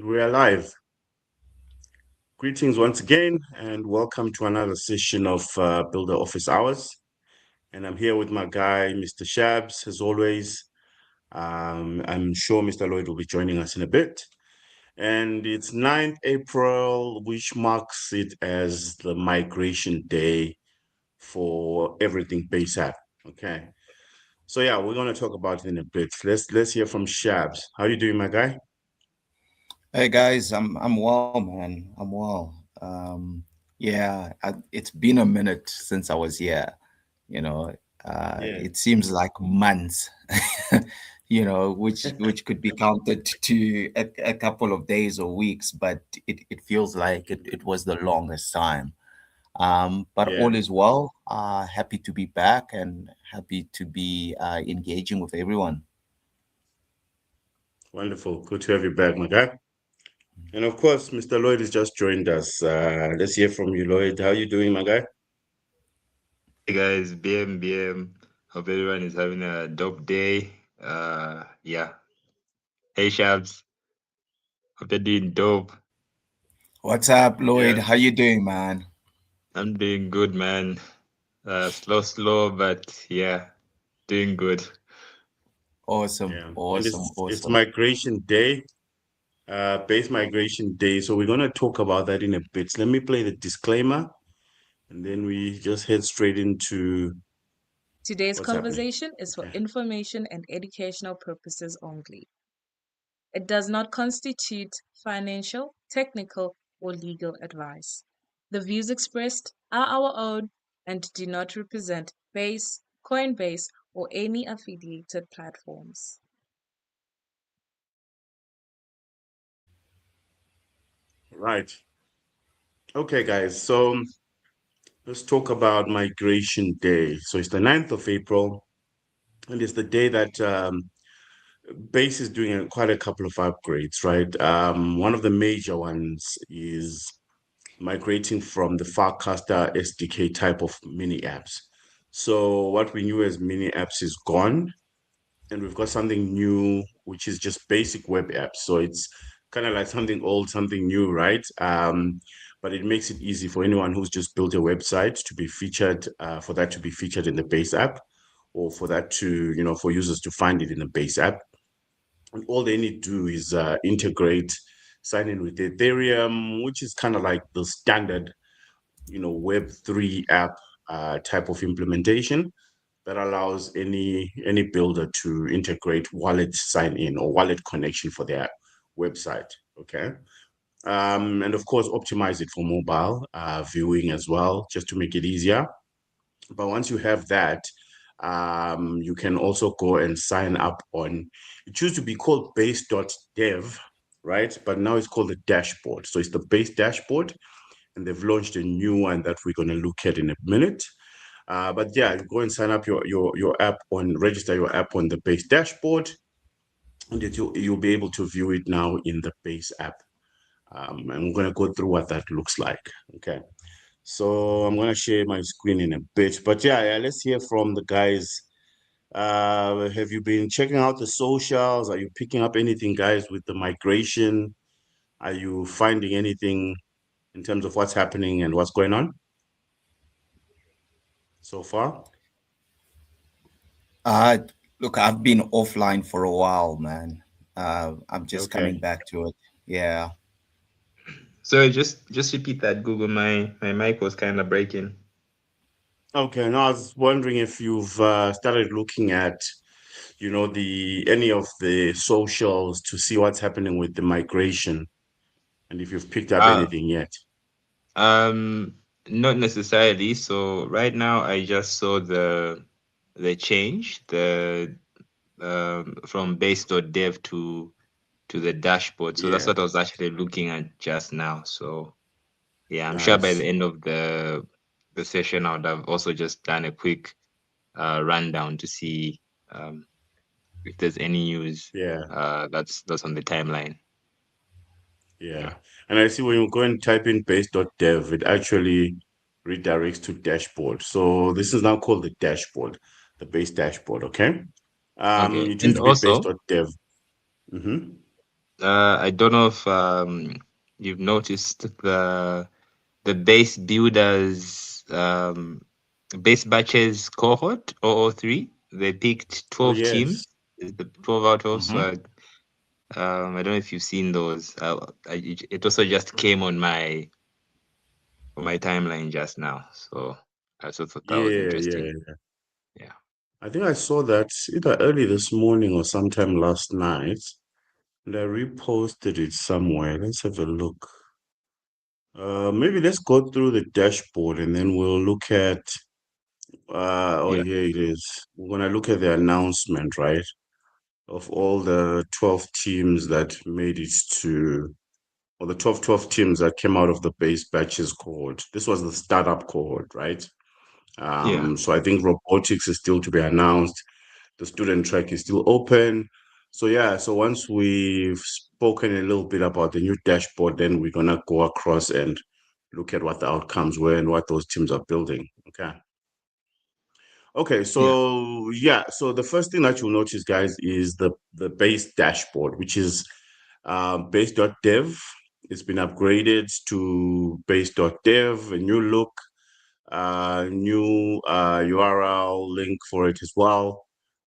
We are live. Greetings once again, and welcome to another session of Builder Office Hours. And I'm here with my guy, Mr. Shabs, as always. I'm sure Mr. Lloyd will be joining us in a bit. And it's 9th April, which marks it as the migration day for everything BaseApp. Okay. So yeah, we're gonna talk about it in a bit. Let's hear from Shabs. How you doing, my guy? Hey guys, I'm well, man. I'm well. It's been a minute since I was here. You know, Yeah. it seems like months. which could be counted to a couple of days or weeks, but it feels like it was the longest time. But Yeah. all is well. Happy to be back and happy to be engaging with everyone. Wonderful. Good to have you back, my guy. And of course, Mr. Lloyd has just joined us. Let's hear from you, Lloyd. How you doing, my guy? Hey guys, BM. Hope everyone is having a dope day. Yeah. Hey Shabs, hope you're doing dope. What's up, Lloyd? Yeah, How you doing, man? I'm doing good, man. Slow, but yeah, doing good. Awesome, yeah. And awesome, it's awesome. migration day, base migration day. So we're gonna talk about that in a bit. So let me play the disclaimer, and then we just head straight into Today's what's happening. conversation is for Okay. information and educational purposes only. It does not constitute financial, technical, or legal advice. The views expressed are our own and do not represent Base, Coinbase, or any affiliated platforms. Right. Okay, guys. So let's talk about migration day. So it's the 9th of April, and it's the day that Base is doing quite a couple of upgrades, right? One of the major ones is migrating from the Farcaster SDK type of mini apps. So what we knew as mini apps is gone, and we've got something new, which is just basic web apps. So it's kind of like something old, something new, right? But it makes it easy for anyone who's just built a website to be featured, for that to be featured in the base app, or for that to, for users to find it in the base app. And all they need to do is integrate, sign in with Ethereum, which is kind of like the standard, Web3 app type of implementation that allows any builder to integrate wallet sign in or wallet connection for their website. Okay. And of course, optimize it for mobile viewing as well, just to make it easier. But once you have that, you can also go and sign up on, it used to be called base.dev, right? But now it's called the dashboard. So it's the base dashboard, and they've launched a new one that we're going to look at in a minute. But yeah, go and sign up your app on, register your app on the base dashboard, and you'll be able to view it now in the base app. And we're going to go through what that looks like. Okay. So I'm gonna share my screen in a bit, but yeah, let's hear from the guys. Have you been checking out the socials? Are you picking up anything, guys, with the migration? Are you finding anything in terms of what's happening and what's going on so far? Uh, Look, I've been offline for a while, man. I'm just coming Okay. back to it. Yeah. So just repeat that, Google. My mic was kind of breaking. Okay. Now I was wondering if you've started looking at, the any of the socials to see what's happening with the migration, and if you've picked up Uh, anything yet. um, Not necessarily. So right now, I just saw the change, the from base.dev to the dashboard. So that's Yeah. what I was actually looking at just now. So yeah, I'm sure by the Nice. end of the session, I would have also just done a quick rundown to see if there's any news Yeah. that's on the timeline. Yeah. Yeah. And I see when you go and type in base.dev, it actually redirects to dashboard. So this is now called the dashboard, the base dashboard. Okay. Okay. It used And to be also, base.dev. Mm-hmm. I don't know if you've noticed the base builders base batches cohort 003. They picked Oh 12 teams. yes. The 12 out of Mm-hmm. I don't know if you've seen those. It also just came on my timeline just now, so I also thought that was Yeah, interesting. yeah. Yeah. I think I saw that either early this morning or sometime last night, and I reposted it somewhere. Let's have a look. Maybe let's go through the dashboard and then we'll look at. Oh, Yeah. here it is. We're gonna look at the announcement, right, of all the 12 teams that made it to, or the 12 teams that came out of the base batches cohort. This was the startup cohort, right? Yeah. So I think robotics is still to be announced. The student track is still open. So yeah, so once we've spoken a little bit about the new dashboard, then we're gonna go across and look at what the outcomes were and what those teams are building. Okay. Okay, Yeah. so yeah, so the first thing that you'll notice, guys, is the base dashboard, which is base.dev. It's been upgraded to base.dev, a new look, new URL link for it as well,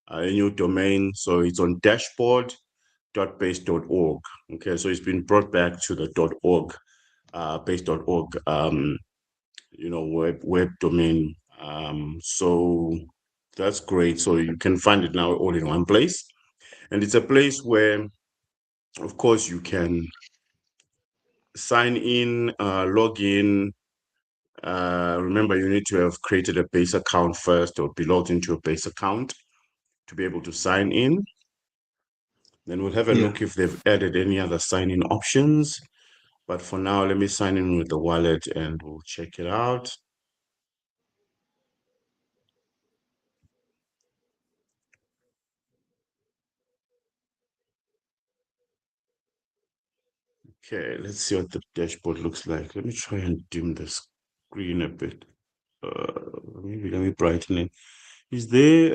a new domain. So it's on dashboard.base.org. Okay, so it's been brought back to the .org, base.org, web domain. So that's great. So you can find it now all in one place. And it's a place where, of course, you can sign in, log in. Remember, you need to have created a base account first or be logged into a base account to be able to sign in. Then we'll have a Yeah. look if they've added any other sign-in options. But for now, let me sign in with the wallet and we'll check it out. Okay, let's see what the dashboard looks like. Let me try and dim the screen a bit. Maybe let me brighten it. Is there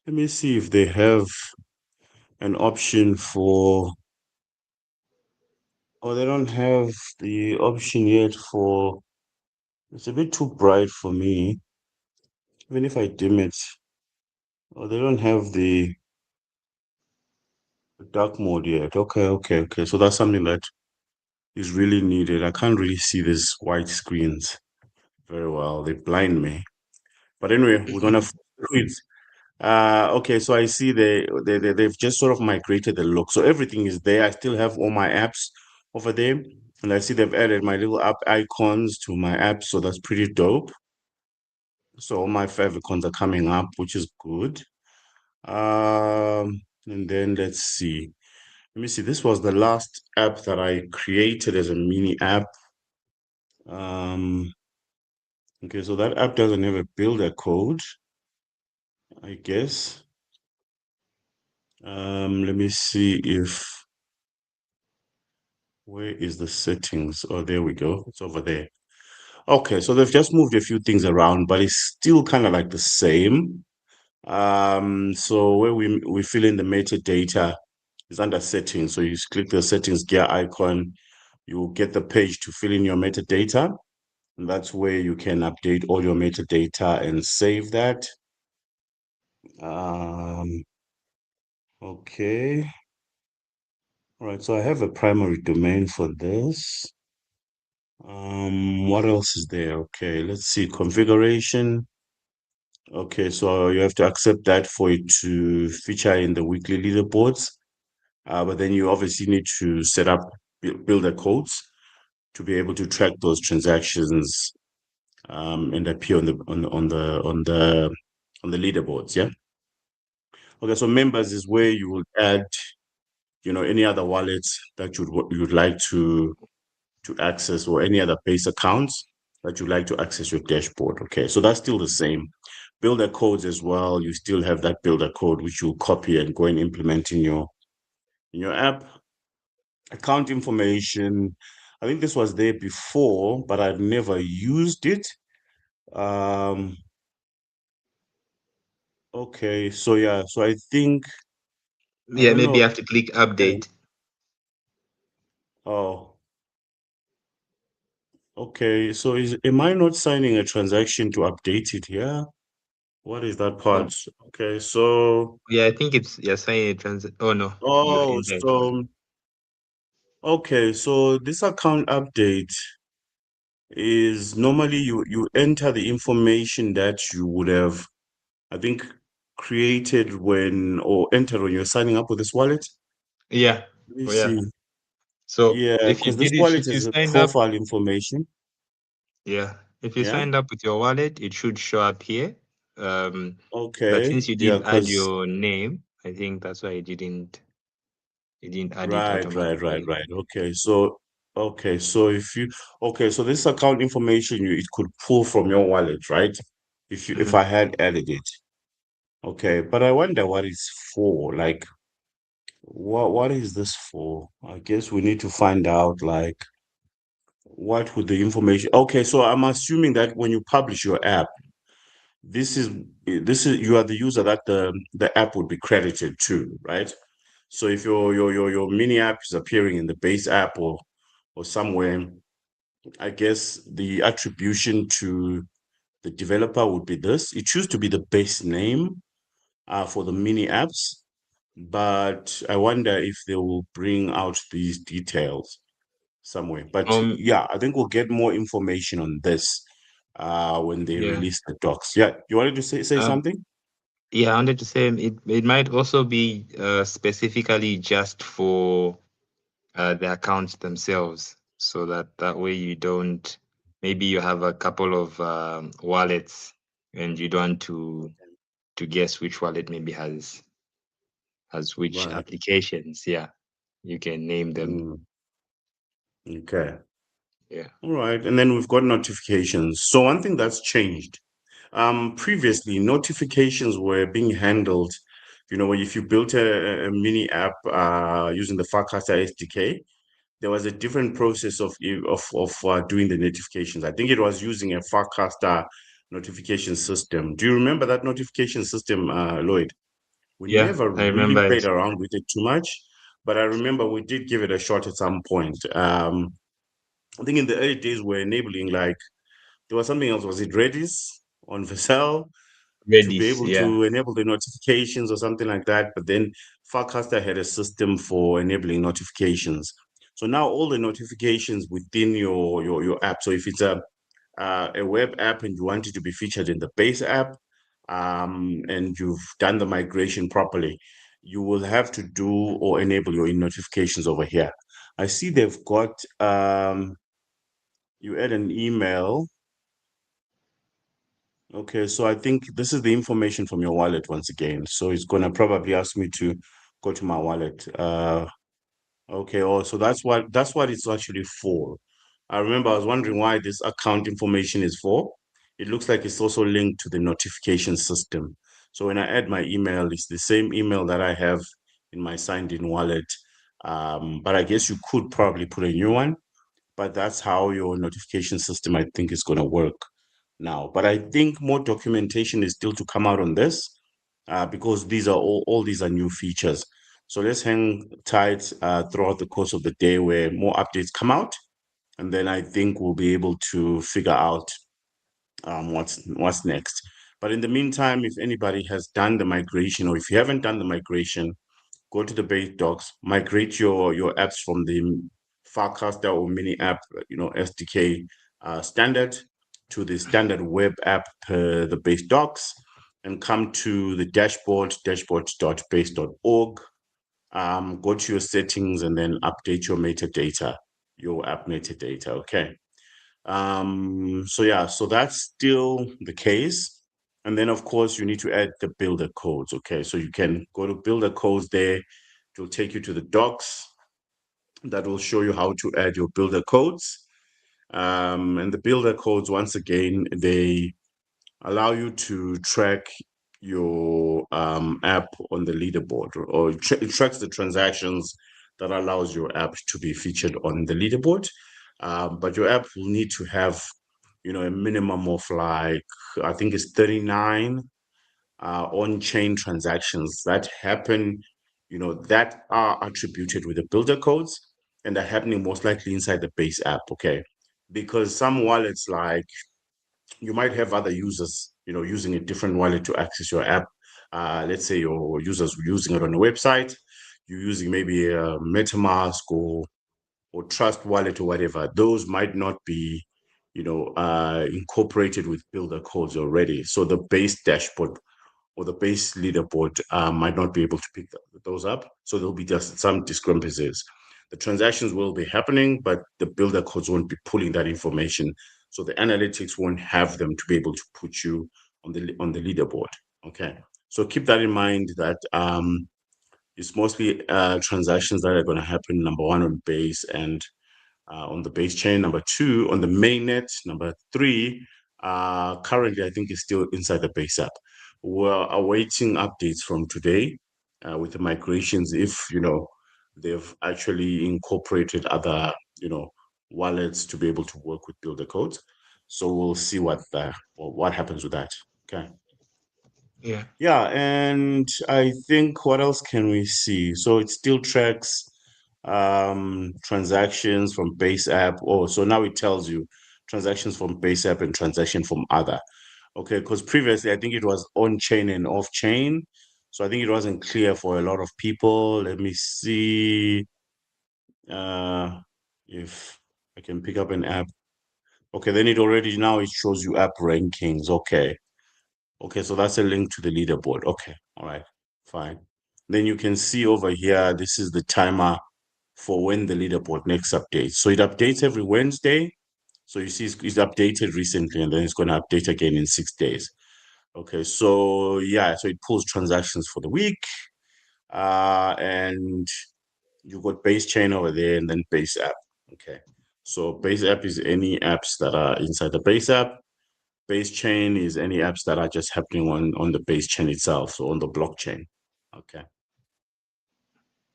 let me see if they have an option for, oh, they don't have the option yet for, it's a bit too bright for me. Even if I dim it, oh, they don't have the dark mode yet. Okay. So that's something that is really needed. I can't really see these white screens very well. They blind me. But anyway, we're gonna do it. Okay, so I see they've just sort of migrated the look. So everything is there. I still have all my apps over there. And I see they've added my little app icons to my app. So that's pretty dope. So all my favicons are coming up, which is good. And then let's see. Let me see. This was the last app that I created as a mini app. Okay, so that app doesn't have a builder code, I guess. Let me see if, where is the settings? Oh, there we go. It's over there. Okay, so they've just moved a few things around, but it's still kind of like the same. So where we fill in the metadata is under settings. So you just click the settings gear icon, you will get the page to fill in your metadata. And that's where you can update all your metadata and save that. Okay. All right, so I have a primary domain for this. What else is there? Okay, let's see, configuration. Okay, so you have to accept that for it to feature in the weekly leaderboards. But then you obviously need to set up builder codes to be able to track those transactions and appear on the leaderboards. Yeah. Okay, so members is where you will add, any other wallets that you'd like to access, or any other base accounts that you'd like to access your dashboard. Okay, so that's still the same. Builder codes as well. You still have that builder code which you'll copy and go and implement in your app. Account information. I think this was there before, but I've never used it. Okay, so yeah, so I think, I Yeah, don't maybe you know. have to click Okay. update. Oh, okay. So am I not signing a transaction to update it here? What is that Oh, part? Okay, so yeah, I think it's you're saying a oh no, you oh, enter a transaction. so okay, so this account update is normally you enter the information that you would have, I think, created when or entered when you're signing up with this wallet. Yeah. Let me Oh yeah. see. So Yeah, if you because this did it, wallet if you is a signed up, profile information. yeah, if you Yeah. signed up with your wallet, it should show up here. But Okay. since you Yeah, didn't add because your name, I think that's why it didn't add it right. automatically. Okay, so if you okay, so this account information it could pull from your wallet, right? If Mhm. I had added it. Okay, but I wonder what it's for. Like, what is this for? I guess we need to find out, like, what would the information. Okay, so I'm assuming that when you publish your app, this is you are the user that the app would be credited to, right? So if your mini app is appearing in the base app or somewhere, I guess the attribution to the developer would be this. It used to be the base name for the mini apps, but I wonder if they will bring out these details somewhere. But Um, yeah, I think we'll get more information on this when they yeah. release the docs. Yeah, you wanted to say Um, something? yeah, I wanted to say it might also be specifically just for the accounts themselves, so that way you don't, maybe you have a couple of wallets and you don't want to guess which wallet maybe has which Right. applications. Yeah, you can name them. Mm, okay. Yeah. All right. And then we've got notifications. So one thing that's changed. Previously, notifications were being handled, if you built a mini app using the Farcaster SDK, there was a different process of doing the notifications. I think it was using a Farcaster notification system. Do you remember that notification system, Lloyd? We Yeah, never I really remember played it. around with it too much, but I remember we did give it a shot at some point. I think in the early days, we're enabling, like, there was something else. Was it Redis on Vercel to be Redis, able yeah. to enable the notifications or something like that? But then Farcaster had a system for enabling notifications. So now all the notifications within your app. So if it's a web app and you want it to be featured in the base app, and you've done the migration properly, you will have to do or enable your notifications over here. I see they've got you add an email. Okay, so I think this is the information from your wallet once again. So it's gonna probably ask me to go to my wallet. Okay, oh, so that's what it's actually for. I remember I was wondering why this account information is for. It looks like it's also linked to the notification system. So when I add my email, it's the same email that I have in my signed in wallet. But I guess you could probably put a new one, but that's how your notification system, I think, is going to work now. But I think more documentation is still to come out on this because these are all these are new features. So let's hang tight throughout the course of the day where more updates come out, and then I think we'll be able to figure out what's next. But in the meantime, if anybody has done the migration, or if you haven't done the migration, go to the base docs, migrate your apps from the Farcaster or mini app, SDK standard to the standard web app per the base docs, and come to the dashboard.base.org. Go to your settings and then update your metadata, your app metadata. Okay. So yeah, so that's still the case. And then of course you need to add the builder codes. Okay, so you can go to builder codes there. It will take you to the docs that will show you how to add your builder codes. And the builder codes, once again, they allow you to track your app on the leaderboard, or it tracks the transactions that allows your app to be featured on the leaderboard. But your app will need to have, a minimum of, like, I think it's 39 on-chain transactions that happen, that are attributed with the builder codes. and are happening most likely inside the base app, okay? Because some wallets, like, you might have other users, using a different wallet to access your app. Let's say your users were using it on the website, you're using maybe a MetaMask or Trust Wallet or whatever. Those might not be, incorporated with Builder codes already. So the base dashboard or the base leaderboard might not be able to pick those up. So there'll be just some discrepancies. The transactions will be happening, but the Builder codes won't be pulling that information. So the analytics won't have them to be able to put you on the leaderboard. Okay. So keep that in mind, that it's mostly transactions that are going to happen, number one, on base and on the base chain, number two, on the mainnet, number three, currently I think is still inside the base app. We're awaiting updates from today with the migrations, if they've actually incorporated other wallets to be able to work with Builder codes. So we'll see what happens with that. Okay. Yeah. Yeah, and I think, what else can we see? So it still tracks transactions from base app. Oh, so now it tells you transactions from base app and transaction from other. Okay, because previously I think it was on chain and off chain. So I think it wasn't clear for a lot of people. Let me see if I can pick up an app. Okay, then it shows you app rankings. Okay. Okay, so that's a link to the leaderboard. Okay, all right, fine. Then you can see over here, this is the timer for when the leaderboard next updates. So it updates every Wednesday. So you see it's updated recently, and then it's going to update again in 6 days. Okay, so yeah, so it pulls transactions for the week. And you got base chain over there, and then base app. Okay, so base app is any apps that are inside the base app. Base chain is any apps that are just happening on the base chain itself, so on the blockchain. Okay.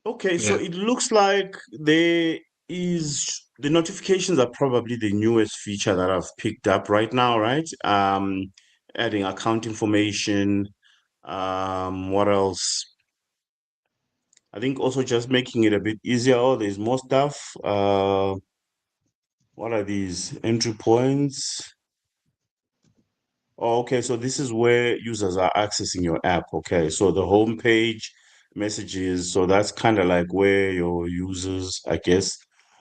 Okay, so Yeah. it looks like the notifications are probably the newest feature that I've picked up right now, right? Adding account information. What else? I think also just making it a bit easier. Oh, there's more stuff. What are these entry points? Oh, okay, so this is where users are accessing your app. Okay, so the home page, messages, so that's kind of like where your users, I guess,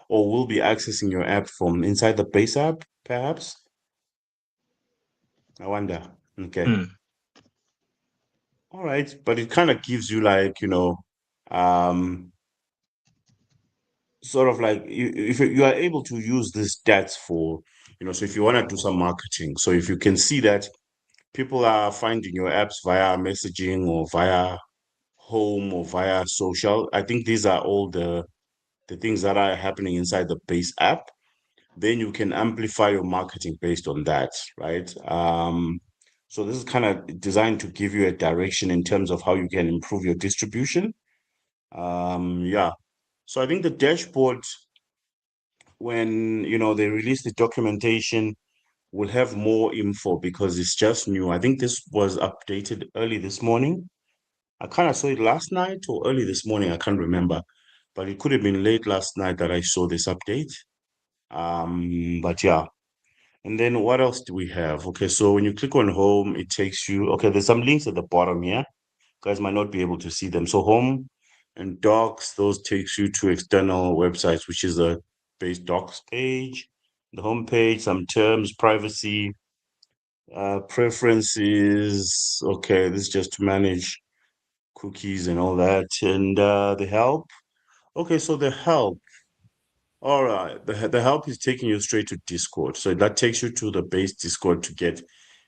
or will be accessing your app from inside the base app, perhaps. I wonder. Okay. Hmm. All right, but it kind of gives you, like, um, sort of like, if you are able to use these stats for, so if you want to do some marketing, so if you can see that people are finding your apps via messaging or via home or via social. I think these are all the things that are happening inside the base app. Then you can amplify your marketing based on that, right? So this is kind of designed to give you a direction in terms of how you can improve your distribution. Yeah. So I think the dashboard, when they release the documentation, will have more info because it's just new. I think this was updated early this morning. I kind of saw it last night or early this morning. I can't remember, but it could have been late last night that I saw this update. But yeah. And then what else do we have? Okay, so when you click on home, it takes you, okay, there's some links at the bottom here. You guys might not be able to see them. So home and docs, those takes you to external websites, which is the base docs page, the home page, some terms, privacy, preferences. Okay, this is just to manage cookies and all that. And the help. Okay, so the help. All right, the help is taking you straight to Discord. So that takes you to the base Discord to get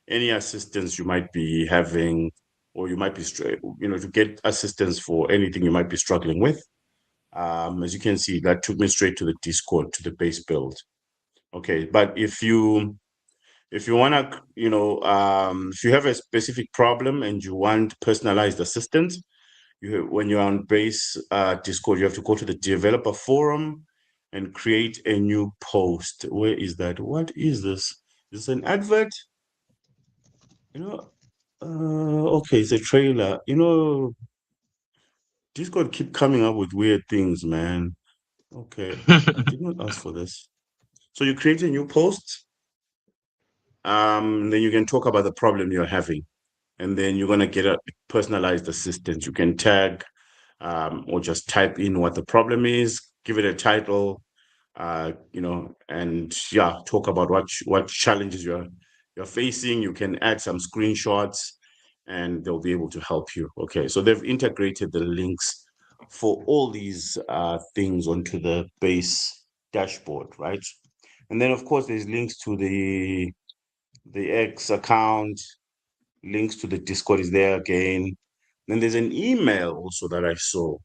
any assistance you might be having, or you might be to get assistance for anything you might be struggling with. As you can see, that took me straight to the Discord, to the base build. Okay, but if you want to, if you have a specific problem and you want personalized assistance, when you're on base Discord, you have to go to the developer forum and create a new post. Where is that? What is this? Is this an advert? Okay, it's a trailer. Discord keep coming up with weird things, man. Okay, I did not ask for this. So you create a new post, then you can talk about the problem you're having, and then you're gonna get a personalized assistant. You can tag, or just type in what the problem is, give it a title, and yeah, talk about what challenges you're facing. You can add some screenshots, and they'll be able to help you. Okay, so they've integrated the links for all these things onto the base dashboard, right? And then of course there's links to the X account, links to the Discord is there again. Then there's an email also that I saw.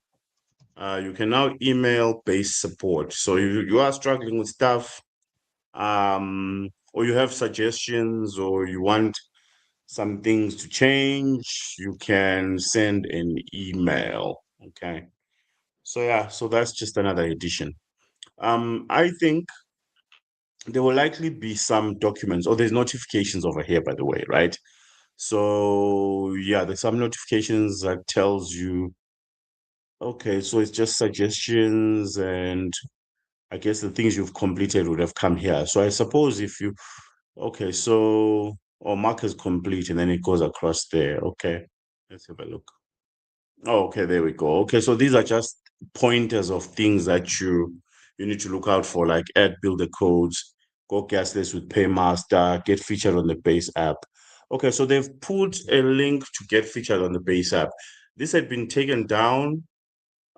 You can now email base support. So you are struggling with stuff, or you have suggestions, or you want some things to change, you can send an email. Okay. So yeah, so that's just another addition. I think there will likely be some documents, or there's notifications over here, by the way, right? So yeah, there's some notifications that tells you, okay, so it's just suggestions, and I guess the things you've completed would have come here. So I suppose if you, okay, so, or mark as complete, and then it goes across there. Okay, let's have a look. Oh, okay, there we go. Okay, so these are just pointers of things that you need to look out for, like add builder codes, go gasless with Paymaster, get featured on the base app. Okay, so they've put a link to get featured on the base app. This had been taken down.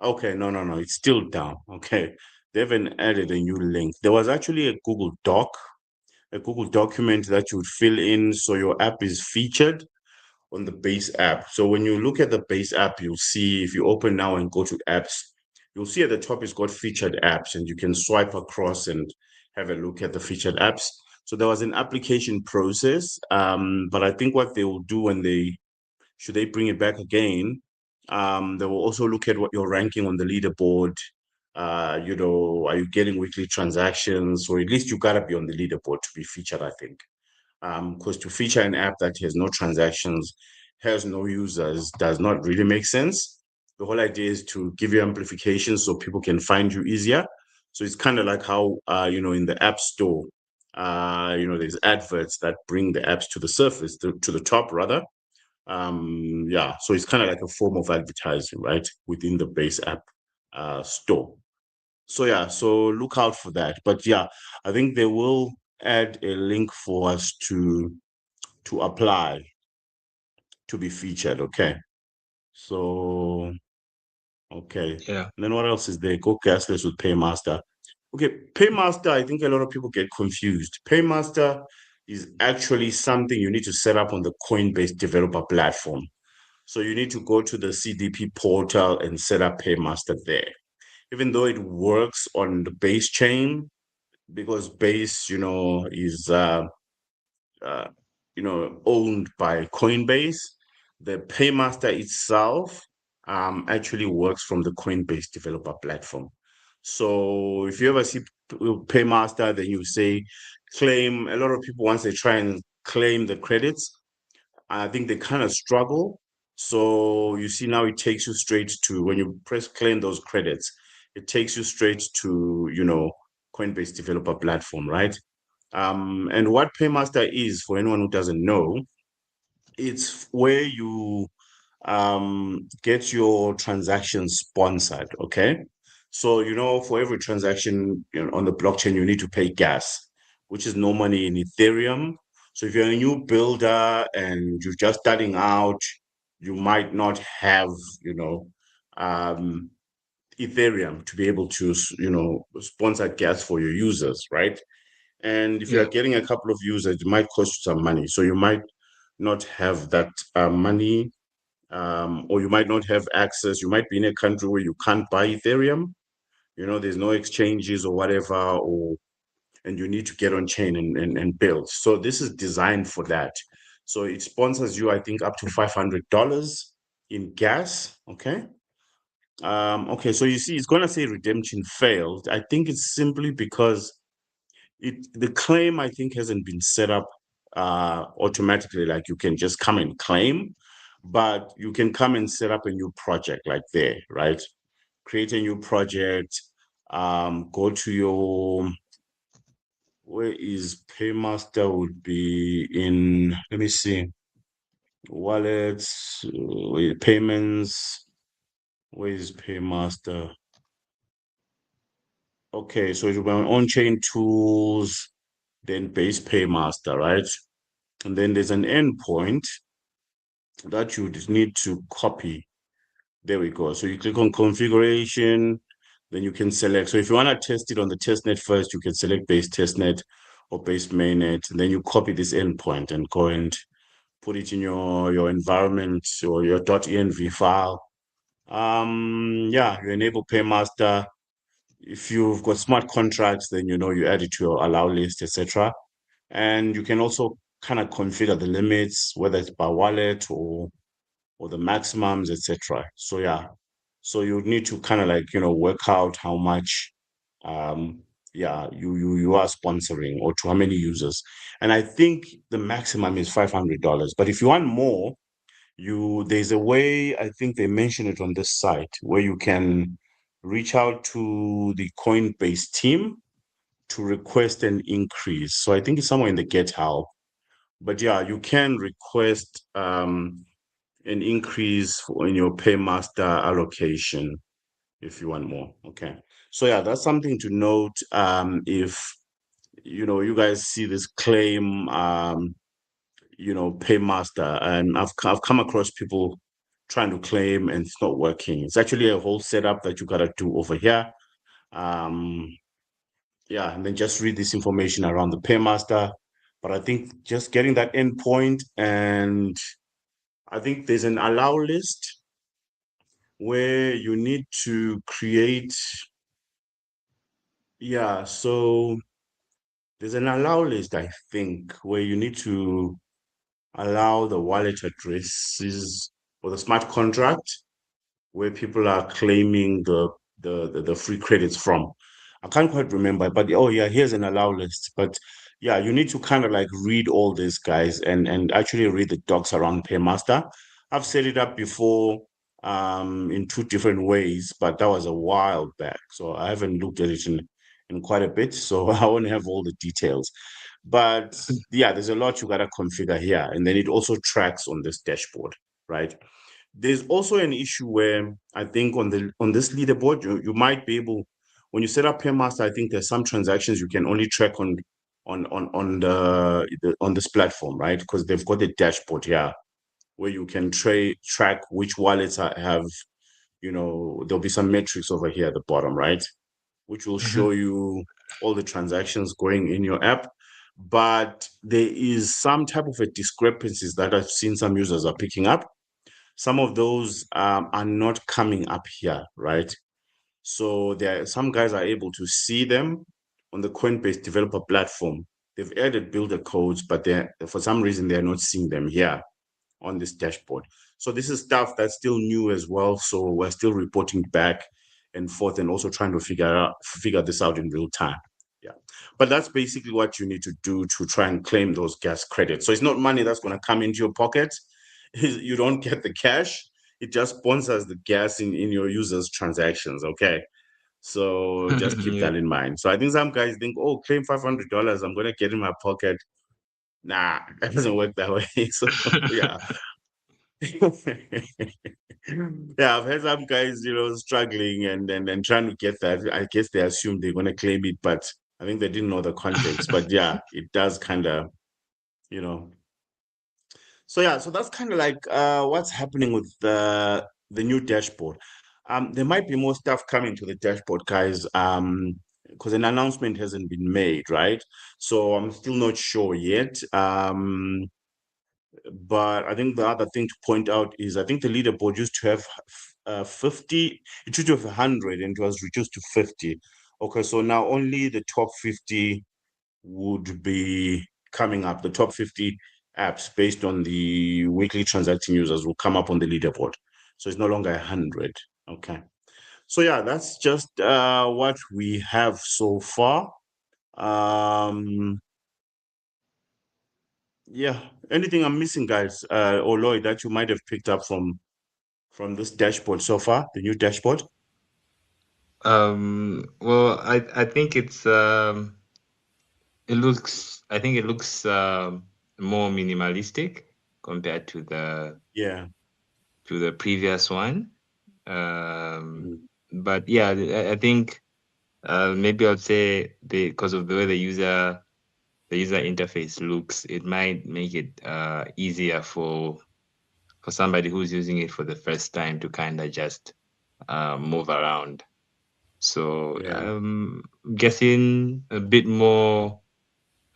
Okay, no, it's still down. Okay, they haven't added a new link. There was actually a Google Doc, a Google document that you would fill in so your app is featured on the base app. So when you look at the base app, you'll see, if you open now and go to apps, you'll see at the top it's got featured apps, and you can swipe across and have a look at the featured apps. So there was an application process, but I think what they will do when should they bring it back again, they will also look at what you're ranking on the leaderboard. Are you getting weekly transactions? Or at least you gotta be on the leaderboard to be featured, I think. Because to feature an app that has no transactions, has no users, does not really make sense. The whole idea is to give you amplification so people can find you easier. So it's kind of like how, in the App Store, there's adverts that bring the apps to the surface, to the top rather. Yeah, so it's kind of like a form of advertising, right, within the base app store. So yeah, so look out for that. But yeah, I think they will add a link for us to apply to be featured. Okay. So okay. Yeah. And then what else is there? Go gasless with Paymaster. Okay, Paymaster, I think a lot of people get confused. Paymaster is actually something you need to set up on the Coinbase developer platform. So you need to go to the CDP portal and set up Paymaster there. Even though it works on the Base chain, because Base, is owned by Coinbase, the Paymaster itself actually works from the Coinbase developer platform. So if you ever see Paymaster, then you say claim. A lot of people, once they try and claim the credits, I think they kind of struggle. So you see now it takes you straight to, when you press claim those credits, it takes you straight to, Coinbase developer platform, right? And what Paymaster is, for anyone who doesn't know, it's where you get your transactions sponsored. Okay. So, for every transaction on the blockchain, you need to pay gas, which is no money in Ethereum. So if you're a new builder and you're just starting out, you might not have, Ethereum to be able to, sponsor gas for your users, right? And if you're Yeah. getting a couple of users, it might cost you some money. So you might not have that money, or you might not have access. You might be in a country where you can't buy Ethereum. There's no exchanges or whatever, and you need to get on chain and build. So this is designed for that. So it sponsors you, I think, up to $500 in gas. Okay. Okay. So you see, it's gonna say redemption failed. I think it's simply because the claim, I think, hasn't been set up automatically, like you can just come and claim, but you can come and set up a new project like there, right? Create a new project, Go to your, where is Paymaster would be in, let me see, wallets, payments, where is Paymaster? Okay, so it will be on-chain tools, then base Paymaster, right? And then there's an endpoint that you just need to copy. There we go. So you click on configuration, then you can select. So if you want to test it on the testnet first, you can select base testnet or base mainnet, and then you copy this endpoint and go and put it in your environment or your .env file. Yeah, you enable Paymaster. If you've got smart contracts, then you add it to your allow list, etc. And you can also kind of configure the limits, whether it's by wallet or the maximums, etc. So yeah, so you need to kind of like work out how much yeah you are sponsoring or to how many users. And I think the maximum is $500. But if you want more, there's a way, I think they mention it on this site, where you can reach out to the Coinbase team to request an increase. So I think it's somewhere in the get help. But yeah, you can request an increase in your Paymaster allocation if you want more. Okay. So yeah, that's something to note. If you guys see this claim, Paymaster, and I've come across people trying to claim and it's not working. It's actually a whole setup that you gotta do over here. Yeah, and then just read this information around the Paymaster. But I think just getting that endpoint, and I think there's an allow list where you need to create. Yeah, so there's an allow list, I think, where you need to allow the wallet addresses for the smart contract where people are claiming the free credits from. I can't quite remember, but oh yeah, here's an allow list. But yeah, you need to kind of like read all these guys and actually read the docs around Paymaster. I've set it up before in two different ways, but that was a while back. So I haven't looked at it in quite a bit. So I won't have all the details. But yeah, there's a lot you gotta configure here. And then it also tracks on this dashboard, right? There's also an issue where I think on this leaderboard, you might be able, when you set up Paymaster, I think there's some transactions you can only track on on this platform, right? Because they've got a dashboard here where you can track which wallets have, there'll be some metrics over here at the bottom, right? Which will show you all the transactions going in your app. But there is some type of a discrepancies that I've seen some users are picking up. Some of those are not coming up here, right? So some guys are able to see them on the Coinbase developer platform. They've added builder codes, but for some reason they're not seeing them here on this dashboard. So this is stuff that's still new as well. So we're still reporting back and forth and also trying to figure this out in real time. Yeah. But that's basically what you need to do to try and claim those gas credits. So it's not money that's going to come into your pocket. You don't get the cash. It just sponsors the gas in your users' transactions. Okay. So just keep Yeah. that in mind. So I think some guys think, oh, claim $500, I'm going to get in my pocket. Nah, that doesn't work that way. So yeah. Yeah, I've had some guys, struggling and trying to get that. I guess they assume they're going to claim it, but I think they didn't know the context. But yeah, it does kind of, So yeah, so that's kind of like what's happening with the new dashboard. There might be more stuff coming to the dashboard, guys, because an announcement hasn't been made, right? So I'm still not sure yet. But I think the other thing to point out is I think the leaderboard used to have 50, it used to have 100 and it was reduced to 50. Okay, so now only the top 50 would be coming up. The top 50 apps based on the weekly transacting users will come up on the leaderboard. So it's no longer 100. Okay. So yeah, that's just what we have so far. Yeah, anything I'm missing, guys, or Lloyd, that you might have picked up from this dashboard so far, the new dashboard? Well, I think I think it looks more minimalistic compared to Yeah. the previous one. Mm. But yeah, I think maybe I'd say because of the way the user interface looks, it might make it easier for somebody who's using it for the first time to kind of just move around. So Yeah. guessing a bit more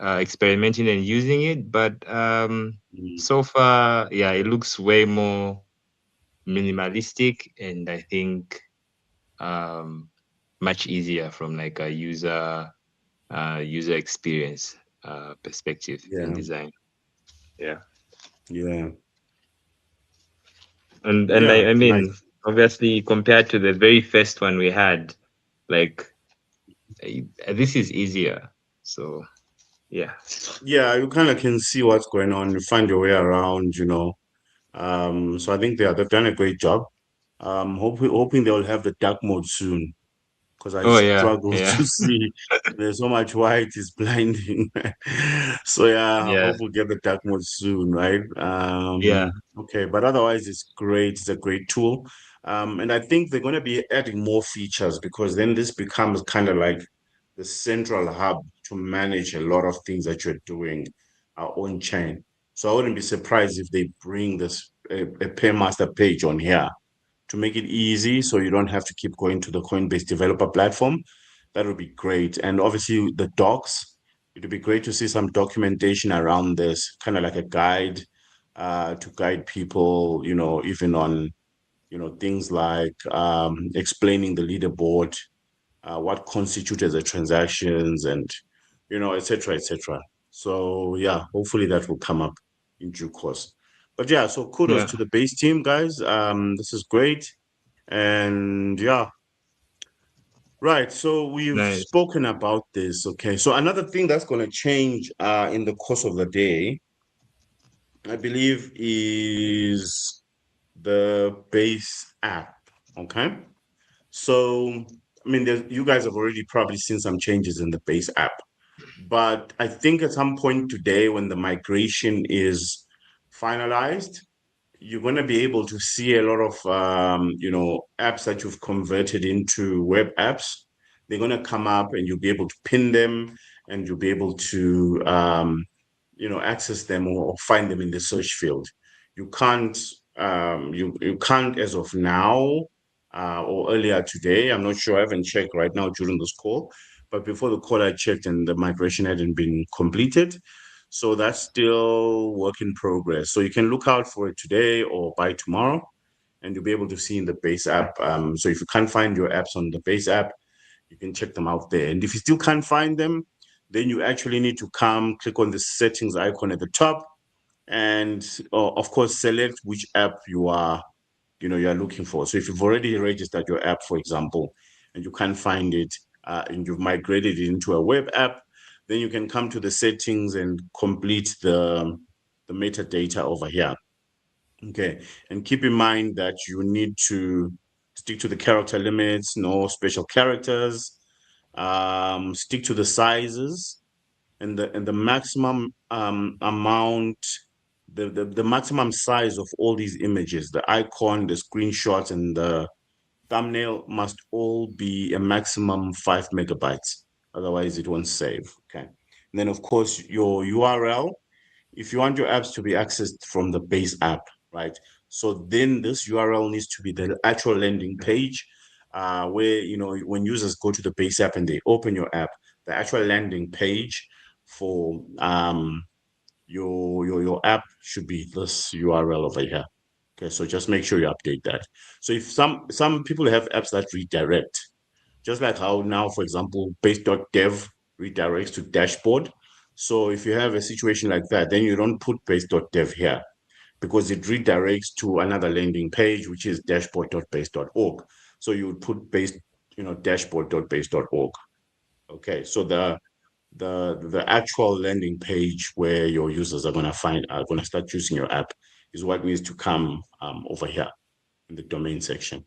experimenting and using it, but Mm. so far, yeah, it looks way more minimalistic, and I think um, much easier from like a user experience perspective and Yeah. design. Yeah, Yeah. and Yeah. I mean, Nice. obviously, compared to the very first one we had, like this is easier. So yeah, Yeah, you kind of can see what's going on. You find your way around, So I think they've done a great job. Hoping they'll have the dark mode soon because I oh yeah, struggle yeah, to see. There's so much white, it's blinding. So yeah, I yeah, hope we get the dark mode soon, right? yeah, Okay, but otherwise it's great. It's a great tool. And I think they're going to be adding more features because then this becomes kind of like the central hub to manage a lot of things that you're doing on chain. So I wouldn't be surprised if they bring this a paymaster page on here to make it easy so you don't have to keep going to the Coinbase developer platform. That would be great. And obviously the docs, it would be great to see some documentation around this, kind of like a guide to guide people, even on, things like explaining the leaderboard, what constitutes the transactions and, et cetera, et cetera. So yeah, hopefully that will come up in due course. But yeah, so kudos yeah. to the base team, guys. This is great. And yeah, right. So we've Nice. spoken about this. Okay. So another thing that's going to change in the course of the day, I believe, is the base app. Okay. So, I mean, you guys have already probably seen some changes in the base app, but I think at some point today, when the migration is finalized, you're going to be able to see a lot of apps that you've converted into web apps. They're going to come up and you'll be able to pin them and you'll be able to access them or find them in the search field. You can't you can't as of now or earlier today. I'm not sure. I haven't checked right now during this call, but before the call I checked and the migration hadn't been completed. So that's still work in progress. So you can look out for it today or by tomorrow, and you'll be able to see in the base app. So if you can't find your apps on the base app, you can check them out there. And if you still can't find them, then you actually need to click on the settings icon at the top, and of course select which app you are looking for. So if you've already registered your app, for example, and you can't find it, and you've migrated it into a web app, then you can come to the settings and complete the metadata over here. Okay, and keep in mind that you need to stick to the character limits, no special characters, stick to the sizes and the maximum amount, the maximum size of all these images, the icon, the screenshots, and the thumbnail must all be a maximum 5 MB. Otherwise, it won't save. Okay. And then, of course, your URL, if you want your apps to be accessed from the base app, right? So then this URL needs to be the actual landing page where, when users go to the base app and they open your app, the actual landing page for your app should be this URL over here. Okay, so just make sure you update that. So if some people have apps that redirect, just like how now, for example, base.dev redirects to dashboard. So if you have a situation like that, then you don't put base.dev here because it redirects to another landing page, which is dashboard.base.org. So you would put dashboard.base.org. Okay, so the actual landing page where your users are going to start using your app is what needs to come over here in the domain section.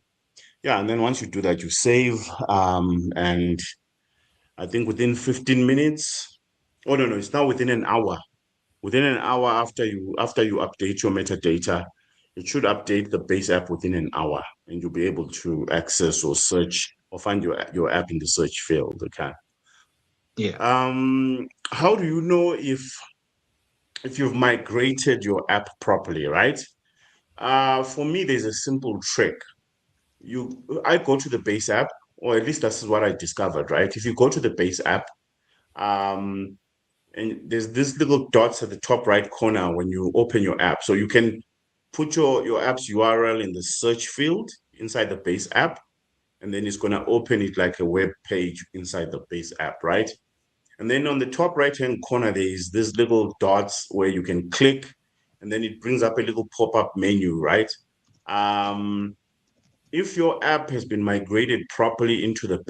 yeah, and then once you do that, you save. And I think within 15 minutes, oh no, it's now within an hour. Within an hour after you update your metadata, it should update the base app within an hour, and you'll be able to access or search or find your app in the search field. Okay. Yeah. How do you know if you've migrated your app properly, right? For me, there's a simple trick. I go to the base app, or at least this is what I discovered, right? If you go to the base app, um, and there's this little dots at the top right corner when you open your app. So you can put your app's URL in the search field inside the base app, and then it's going to open it like a web page inside the base app, right? And then on the top right-hand corner, there is this little dots where you can click, and then it brings up a little pop-up menu, right? If your app has been migrated properly into the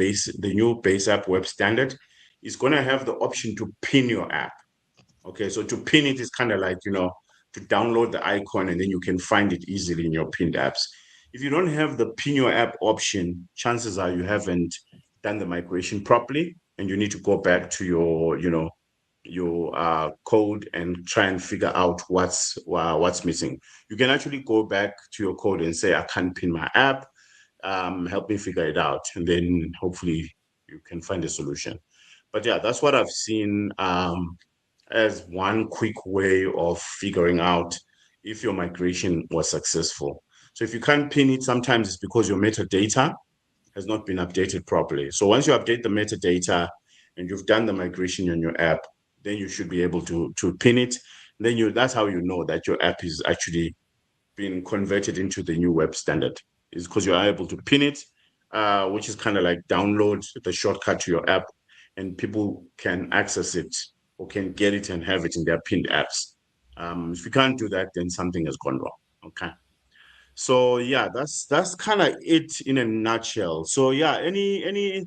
new base app web standard, it's going to have the option to pin your app. Okay, so to pin it is kind of like, to download the icon and then you can find it easily in your pinned apps. If you don't have the pin your app option, chances are you haven't done the migration properly and you need to go back to your code and try and figure out what's missing. You can actually go back to your code and say, I can't pin my app. Help me figure it out. And then hopefully you can find a solution. But yeah, that's what I've seen as one quick way of figuring out if your migration was successful. So if you can't pin it, sometimes it's because your metadata has not been updated properly. So once you update the metadata and you've done the migration on your app, then you should be able to pin it. Then that's how you know that your app is actually being converted into the new web standard, is because you're able to pin it, which is kind of like download the shortcut to your app and people can access it or can get it and have it in their pinned apps. If you can't do that, then something has gone wrong. Okay. So yeah, that's kind of it in a nutshell. So yeah, any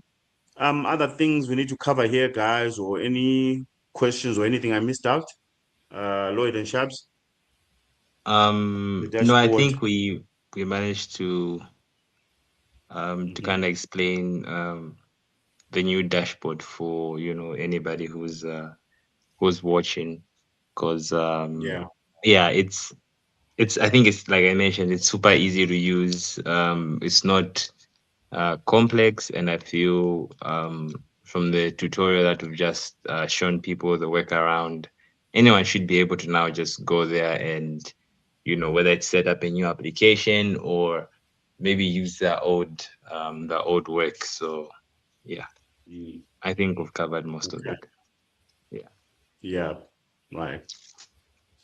other things we need to cover here, guys, or any questions or anything I missed out? Lloyd and Shabs? The No, I dashboard. think we managed to kind of explain the new dashboard for anybody who's watching, because Yeah. it's I think it's like I mentioned, it's super easy to use. It's not complex, and I feel from the tutorial that we've just shown people the workaround, anyone should be able to now just go there and whether it's set up a new application or maybe use the old work. So yeah, Mm, I think we've covered most of okay. it. Yeah. Yeah. Right.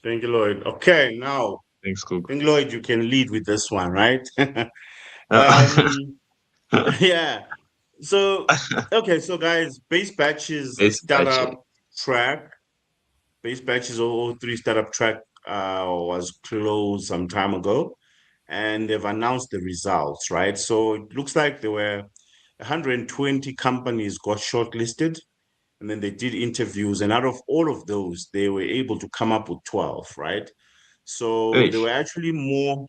Thank you, Lloyd. Okay, now Thanks, I Cook. think Lloyd, you can lead with this one, right? um, yeah. So okay, so guys, base batches This batch. startup track, base batches 003 startup track was closed some time ago, and they've announced the results, right? So it looks like there were 120 companies got shortlisted, and then they did interviews, and out of all of those, they were able to come up with 12, right? So there were actually more.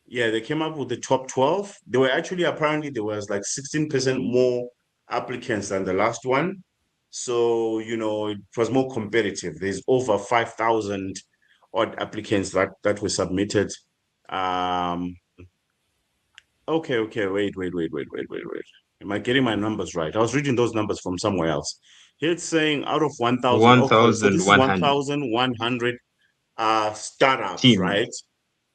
Yeah, they came up with the top 12. There were actually, apparently there was like 16% more applicants than the last one. So, it was more competitive. There's over 5,000 odd applicants that were submitted. Um, okay, wait. Am I getting my numbers right? I was reading those numbers from somewhere else. Here it's saying out of 1,000. Okay, so this is 1,100 1,100 startups, team. right?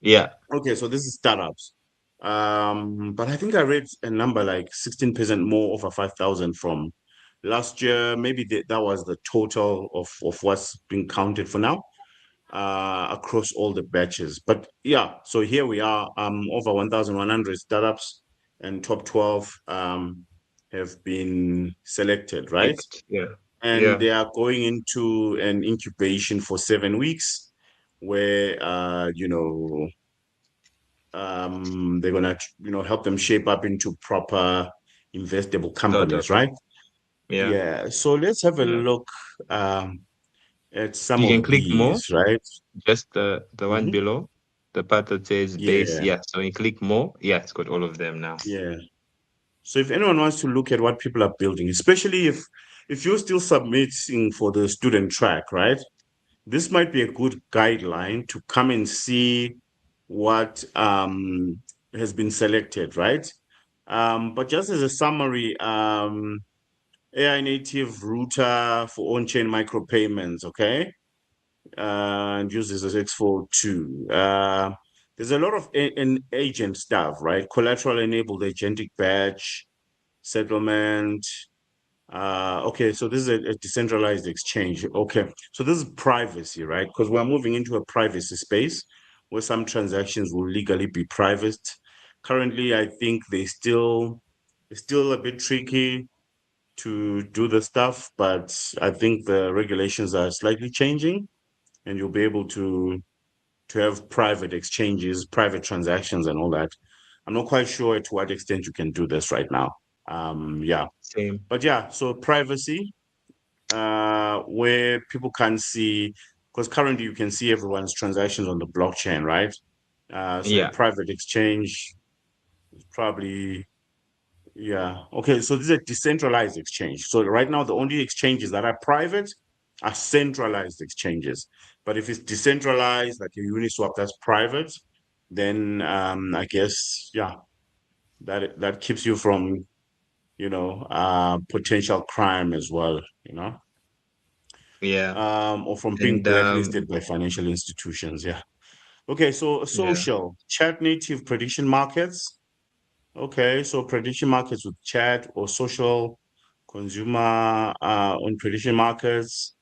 Yeah. Okay, so this is startups. But I think I read a number like 16% more over 5,000 from last year. Maybe that was the total of what's being counted for now across all the batches. But yeah, so here we are, over 1,100 startups and top 12 have been selected, right? Picked. Yeah. And Yeah. they are going into an incubation for 7 weeks where they're gonna help them shape up into proper investable companies, Startup. right? Yeah. Yeah, so let's have a Yeah. look at some You can of click more, these, right? just the one Mhm. below. The part that says base, Yeah, yeah. So when you click more, yeah, it's got all of them now. yeah. So if anyone wants to look at what people are building, especially if you're still submitting for the student track, right? This might be a good guideline to come and see what has been selected, right? But just as a summary, AI native router for on-chain micropayments, okay? And uses as X42. There's a lot of agent stuff, right? Collateral enabled agentic batch, settlement. Okay, so this is a decentralized exchange. Okay, so this is privacy, right? Because we're moving into a privacy space where some transactions will legally be private. Currently, I think it's still a bit tricky to do the stuff, but I think the regulations are slightly changing, and you'll be able to have private exchanges, private transactions, and all that. I'm not quite sure to what extent you can do this right now. Yeah, Same. but yeah, so privacy, where people can see, because currently you can see everyone's transactions on the blockchain, right? So a Yeah. private exchange is probably, yeah. Okay, so this is a decentralized exchange. So right now, the only exchanges that are private are centralized exchanges. But if it's decentralized, like a Uniswap that's private, then I guess, yeah, that keeps you from, potential crime as well, Yeah. or from being And blacklisted by financial institutions. Yeah. Okay, so yeah. social, chat native prediction markets. Okay, so prediction markets with chat or social consumer on prediction markets.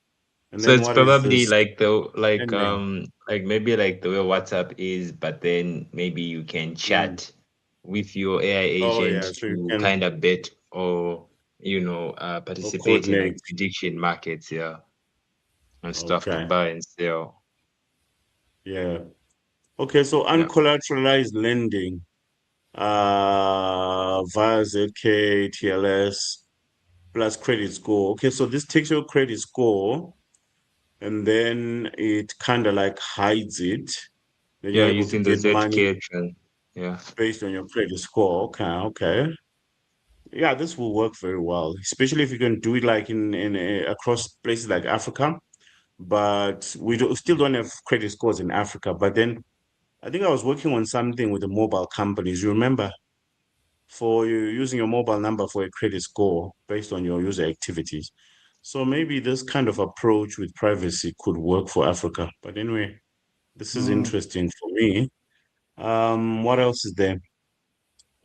And So then it's what is probably this? like Lending. like maybe like the way WhatsApp is, but then maybe you can Mm. chat with your AI Oh yeah, agent so you to can kind of bet or or participate in like coordinate. prediction markets, yeah, and stuff to Okay, buy and sell. yeah. Okay, so Yeah. uncollateralized lending via ZK, TLS plus credit score. Okay, so this takes your credit score and then it kind of like hides it. Then Yeah, you're able to using the get money ZK trend. Yeah. based on your credit score. Okay, okay. Yeah, this will work very well, especially if you can do it like in across places like Africa. But still don't have credit scores in Africa. But then I think I was working on something with the mobile companies. You remember, for you using your mobile number for a credit score based on your user activities. So maybe this kind of approach with privacy could work for Africa. But anyway, this is Mm. interesting for me. What else is there?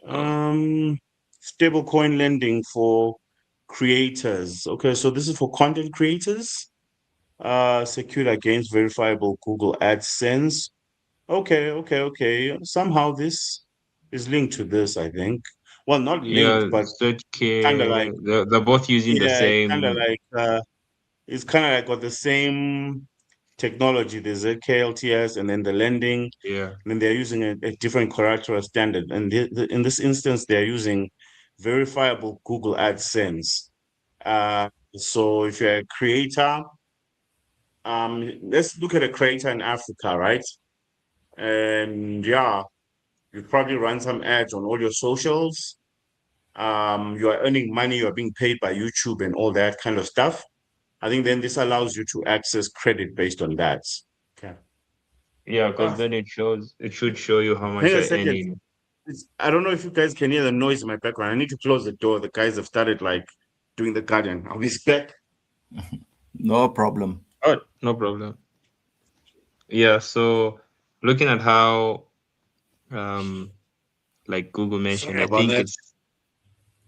Oh. Um, Stablecoin lending for creators. Okay, so this is for content creators, secured against verifiable Google AdSense. Okay, okay, okay. Somehow this is linked to this, I think. Well, not linked, Yeah, but kind of like, ZK, they're both using the yeah, same. it's kind of like got the same technology. There's a KLTS and then the lending, Yeah. and then they're using a different collateral standard. And in this instance, they're using verifiable Google AdSense. So if you're a creator, let's look at a creator in Africa, right? And yeah, you probably run some ads on all your socials. You are earning money, you are being paid by YouTube and all that kind of stuff. I think then this allows you to access credit based on that. Okay. Yeah, because Ah, then it should show you how hang much on a you're second. earning. I don't know if you guys can hear the noise in my background. I need to close the door. The guys have started like doing the garden. I'll be back. No problem. Oh, no problem. Yeah, so looking at how um like Google mentioned, Sorry I about think that. it's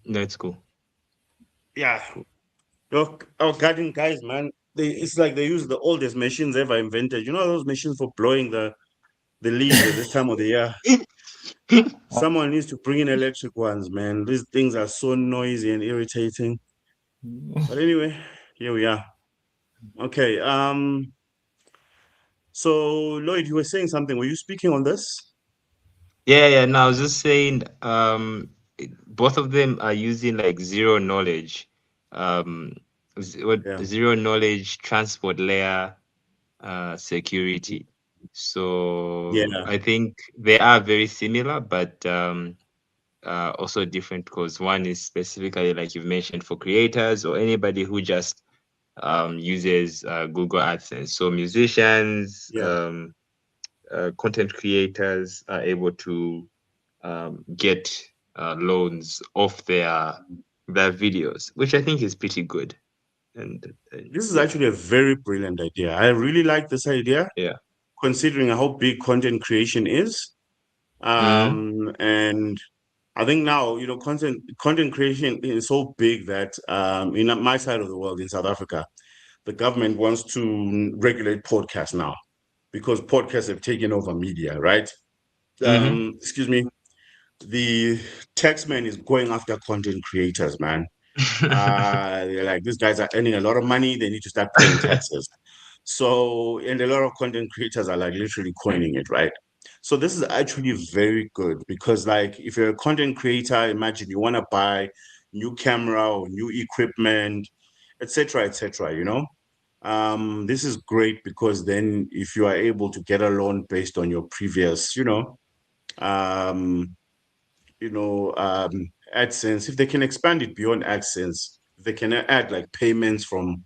that's cool. Yeah. Cool. Look, our garden guys, man, it's like they use the oldest machines ever invented. You know those machines for blowing the leaves at this time of the year? Someone needs to bring in electric ones, man. These things are so noisy and irritating. But anyway, here we are. Okay. So Lloyd, you were saying something. Were you speaking on this? Yeah, yeah. No, I was just saying, both of them are using like zero knowledge, what Yeah. zero knowledge transport layer security. So Yeah. I think they are very similar, but also different, because one is specifically, like you've mentioned, for creators or anybody who just uses Google AdSense. So musicians, Yeah. content creators are able to get loans off their videos, which I think is pretty good. And This is yeah, actually a very brilliant idea. I really like this idea, yeah. considering how big content creation is. Mm-hmm. And I think now, content creation is so big that in my side of the world, in South Africa, the government wants to regulate podcasts now because podcasts have taken over media, right? Mm-hmm. Excuse me. The taxman is going after content creators, man. They're like, these guys are earning a lot of money. They need to start paying taxes. So, and a lot of content creators are like literally coining it, right? So this is actually very good because, like, if you're a content creator, imagine you want to buy new camera or new equipment, etc., etc. This is great because then if you are able to get a loan based on your previous, um, AdSense, if they can expand it beyond AdSense, they can add like payments from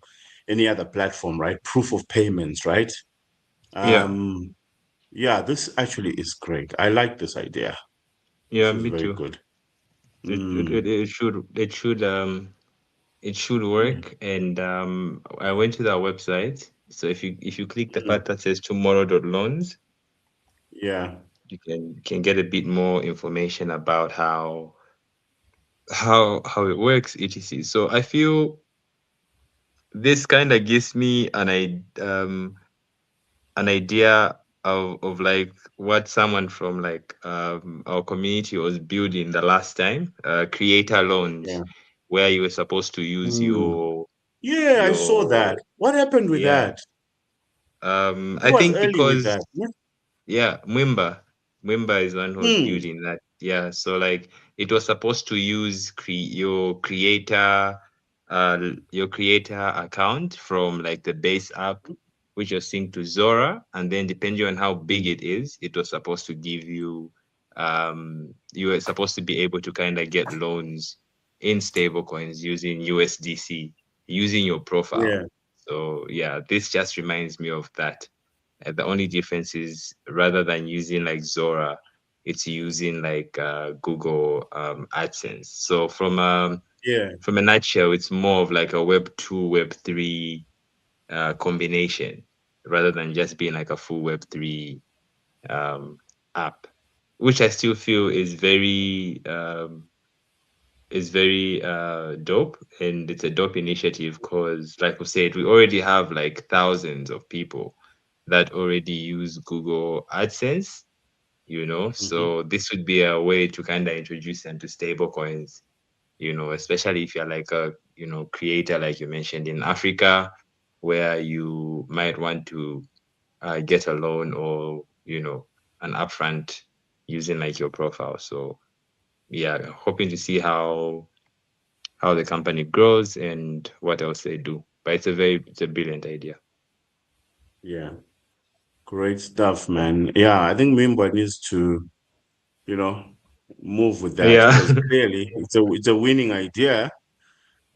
any other platform, right? Proof of payments, right? Yeah, Um, yeah, this actually is great. I like this idea. This yeah, is me very too. good. It, it, Mm, it, it should it should it should yeah, work. And I went to their website. So if you click the mm, part that says tomorrow.loans, yeah, you can get a bit more information about how it works, etc. So I feel this kind of gives me an idea of like what someone from like our community was building the last time, creator loans, yeah. where you were supposed to use Mm. your Yeah, I saw your that. What happened with yeah. that? I Who was think early with because that? Yeah. yeah, Mwimba is one who was Hmm. building that. Yeah, so like it was supposed to use your creator account from like the base app, which was synced to Zora, and then depending on how big Mm. it is, it was supposed to give you you were supposed to be able to kind of get loans in stable coins using USDC, using your profile. Yeah. So yeah, this just reminds me of that. The only difference is rather than using like Zora, it's using like Google AdSense. So Yeah. from a nutshell, it's more of like a Web 2, Web 3 combination rather than just being like a full Web 3 um, app, which I still feel is very dope, and it's a dope initiative because, like we said, we already have like thousands of people that already use Google AdSense, Hmm. so this would be a way to kind of introduce them to stable coins, especially if you're like a creator, like you mentioned, in Africa, where you might want to get a loan or an upfront using like your profile. So yeah, hoping to see how the company grows and what else they do. But it's a brilliant idea. Yeah. Great stuff, man. Yeah, I think Mimba needs to, you know, move with that Yeah. because clearly it's a winning idea.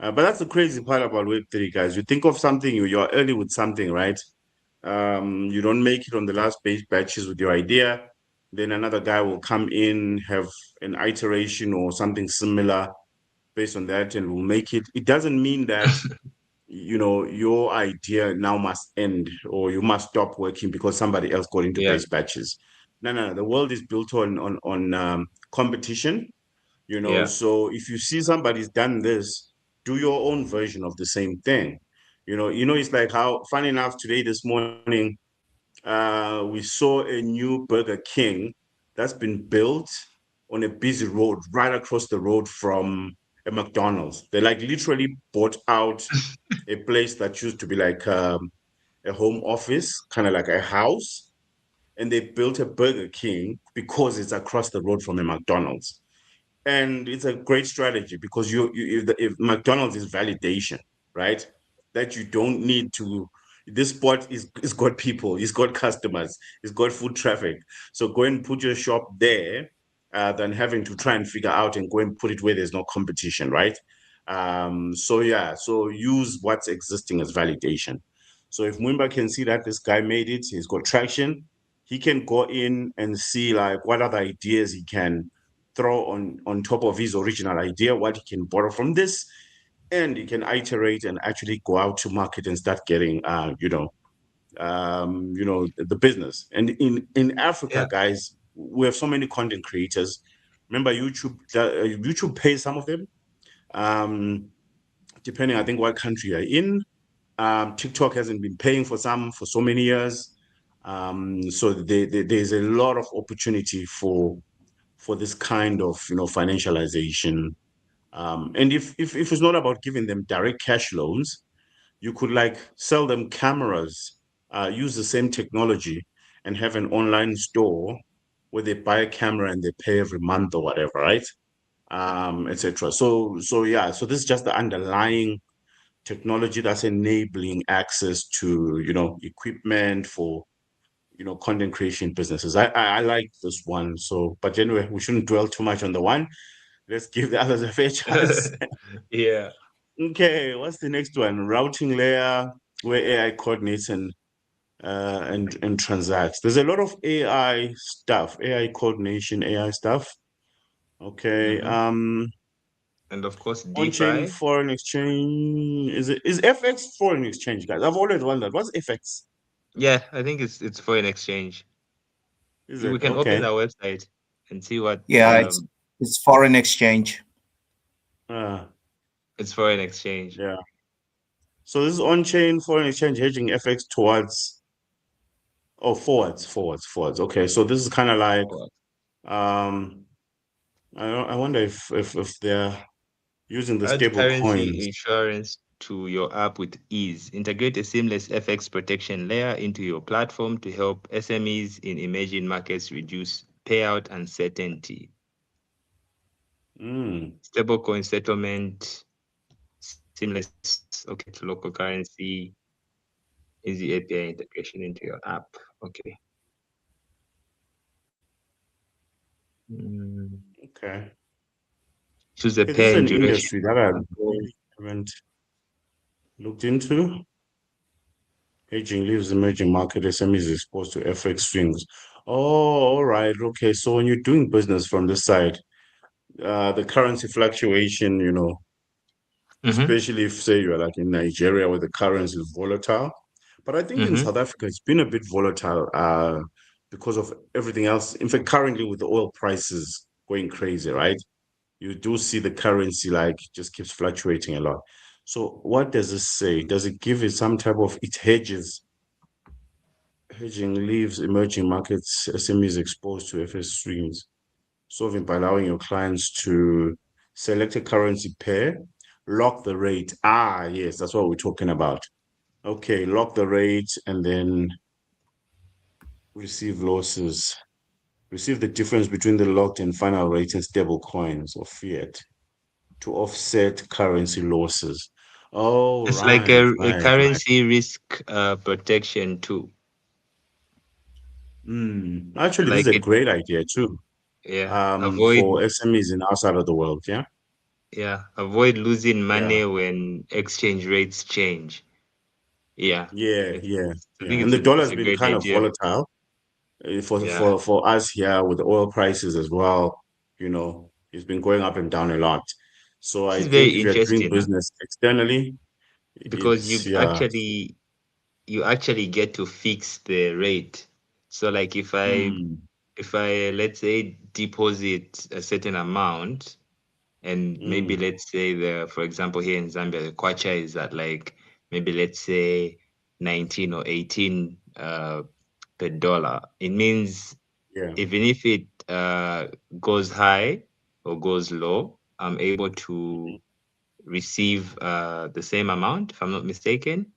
But that's the crazy part about Web3, guys. You think of something, you're early with something, right? You don't make it on the last page batches with your idea. Then another guy will come in, have an iteration or something similar based on that, and will make it. It doesn't mean that your idea now must end or you must stop working because somebody else got into Yeah. base batches. No, no, no. The world is built on competition. Yeah. So if you see somebody's done this, do your own version of the same thing. It's like how, funny enough, today this morning, we saw a new Burger King that's been built on a busy road right across the road from a McDonald's. They like literally bought out a place that used to be like a home office, kind of like a house, and they built a Burger King because it's across the road from a McDonald's. And it's a great strategy because if McDonald's is validation, right? That you don't need to this spot is got people, it's got customers, it's got foot traffic. So go and put your shop there, than having to try and figure out and go and put it where there's no competition, right? So yeah, so use what's existing as validation. So if Mwimba can see that this guy made it, he's got traction, he can go in and see like what other ideas he can throw on top of his original idea, what he can borrow from this, and he can iterate and actually go out to market and start getting the business. And in Africa, Yeah. guys, we have so many content creators. Remember, YouTube pays some of them, um, depending, I think, what country you're in. TikTok hasn't been paying for some for so many years. So there's a lot of opportunity for this kind of financialization. And if it's not about giving them direct cash loans, you could like sell them cameras, use the same technology, and have an online store where they buy a camera and they pay every month or whatever, right? Etc. So yeah, so this is just the underlying technology that's enabling access to equipment for content creation businesses. I like this one. So, but anyway, we shouldn't dwell too much on the one. Let's give the others a fair chance. Yeah. Okay, what's the next one? Routing layer where AI coordinates and transacts. There's a lot of AI stuff, AI coordination, AI stuff. Okay. And of course, On-chain DeFi. foreign exchange. Is FX foreign exchange, guys? I've always wondered what's FX? Yeah, I think it's foreign exchange. Is We it can open okay? our website and see what Yeah, it's foreign exchange. it's foreign exchange. Yeah. So this is on-chain foreign exchange hedging FX towards forwards. Okay, so this is kind of like um I wonder if they're using the Add stable currency coins. insurance to your app with ease. Integrate a seamless FX protection layer into your platform to help SMEs in emerging markets reduce payout uncertainty. Stablecoin settlement, seamless okay to local currency, easy API integration into your app. Okay. Okay. Choose a This is pair and an duration. industry that I really haven't looked into. Hedging leaves emerging market SMEs exposed to FX swings. Oh, all right. Okay. So when you're doing business from this side, the currency fluctuation, especially if, say, you're like in Nigeria where the currency is volatile. But I think in South Africa, it's been a bit volatile because of everything else. In fact, currently with the oil prices going crazy, right? You do see the currency like just keeps fluctuating a lot. So what does this say? Does it give it some type of it hedges? Hedging leaves emerging markets SMEs exposed to FX streams, solving by allowing your clients to select a currency pair, lock the rate. Ah, yes, that's what we're talking about. Okay, lock the rate and then receive losses. Receive the difference between the locked and final rate in stable coins or fiat to offset currency losses. Oh, It's like right, a right, right. currency risk protection too. Actually, this is Like a it, great idea too. yeah. Avoid, For SMEs in our side of the world, yeah. avoid losing Yeah, money when exchange rates change. Yeah, yeah, it's, yeah, I yeah. think And the dollar it's has a been great kind of idea. volatile for Yeah, for us here with the oil prices as well. It's been going up and down a lot. So this I is think very if you're doing interesting, huh? business externally, Because it's yeah. you actually get to fix the rate. So like Mm, if I let's say deposit a certain amount, and maybe mm, let's say for example here in Zambia the kwacha is at like maybe let's say 19 or 18 per dollar. It means yeah. even if it goes high or goes low, I'm able to receive the same amount, if I'm not mistaken.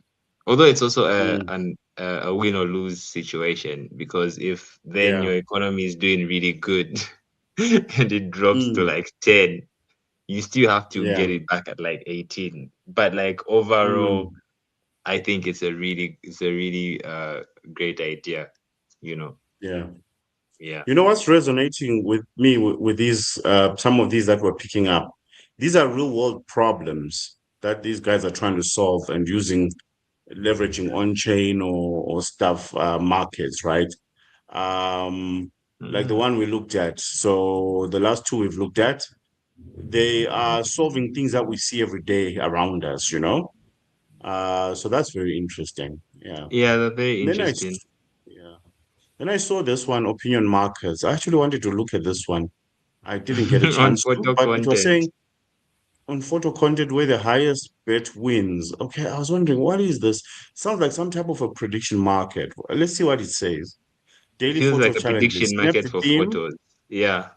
Although it's also Mm, a win or lose situation, because if then yeah. your economy is doing really good and it drops to Mm, like 10, you still have to yeah. get it back at like 18. But like overall, Mm, I think it's a really great idea. Yeah. Yeah. You know what's resonating with me with these some of these that we're picking up? These are real world problems that these guys are trying to solve and using leveraging on chain or stuff markets, right? Um, like the Mhm. one we looked at. So the last two we've looked at, they are solving things that we see every day around us, you know? So that's very interesting. Yeah. Yeah, they're very And then interesting. yeah. Then I saw this one, opinion markers. I actually wanted to look at this one. I didn't get a On chance to, photo but it was content. saying on photo content where the highest bet wins. Okay, I was wondering what is this? Sounds like some type of a prediction market. Let's see what it says. Daily Feels photo like a challenges. prediction Snap market the for theme. photos. Yeah.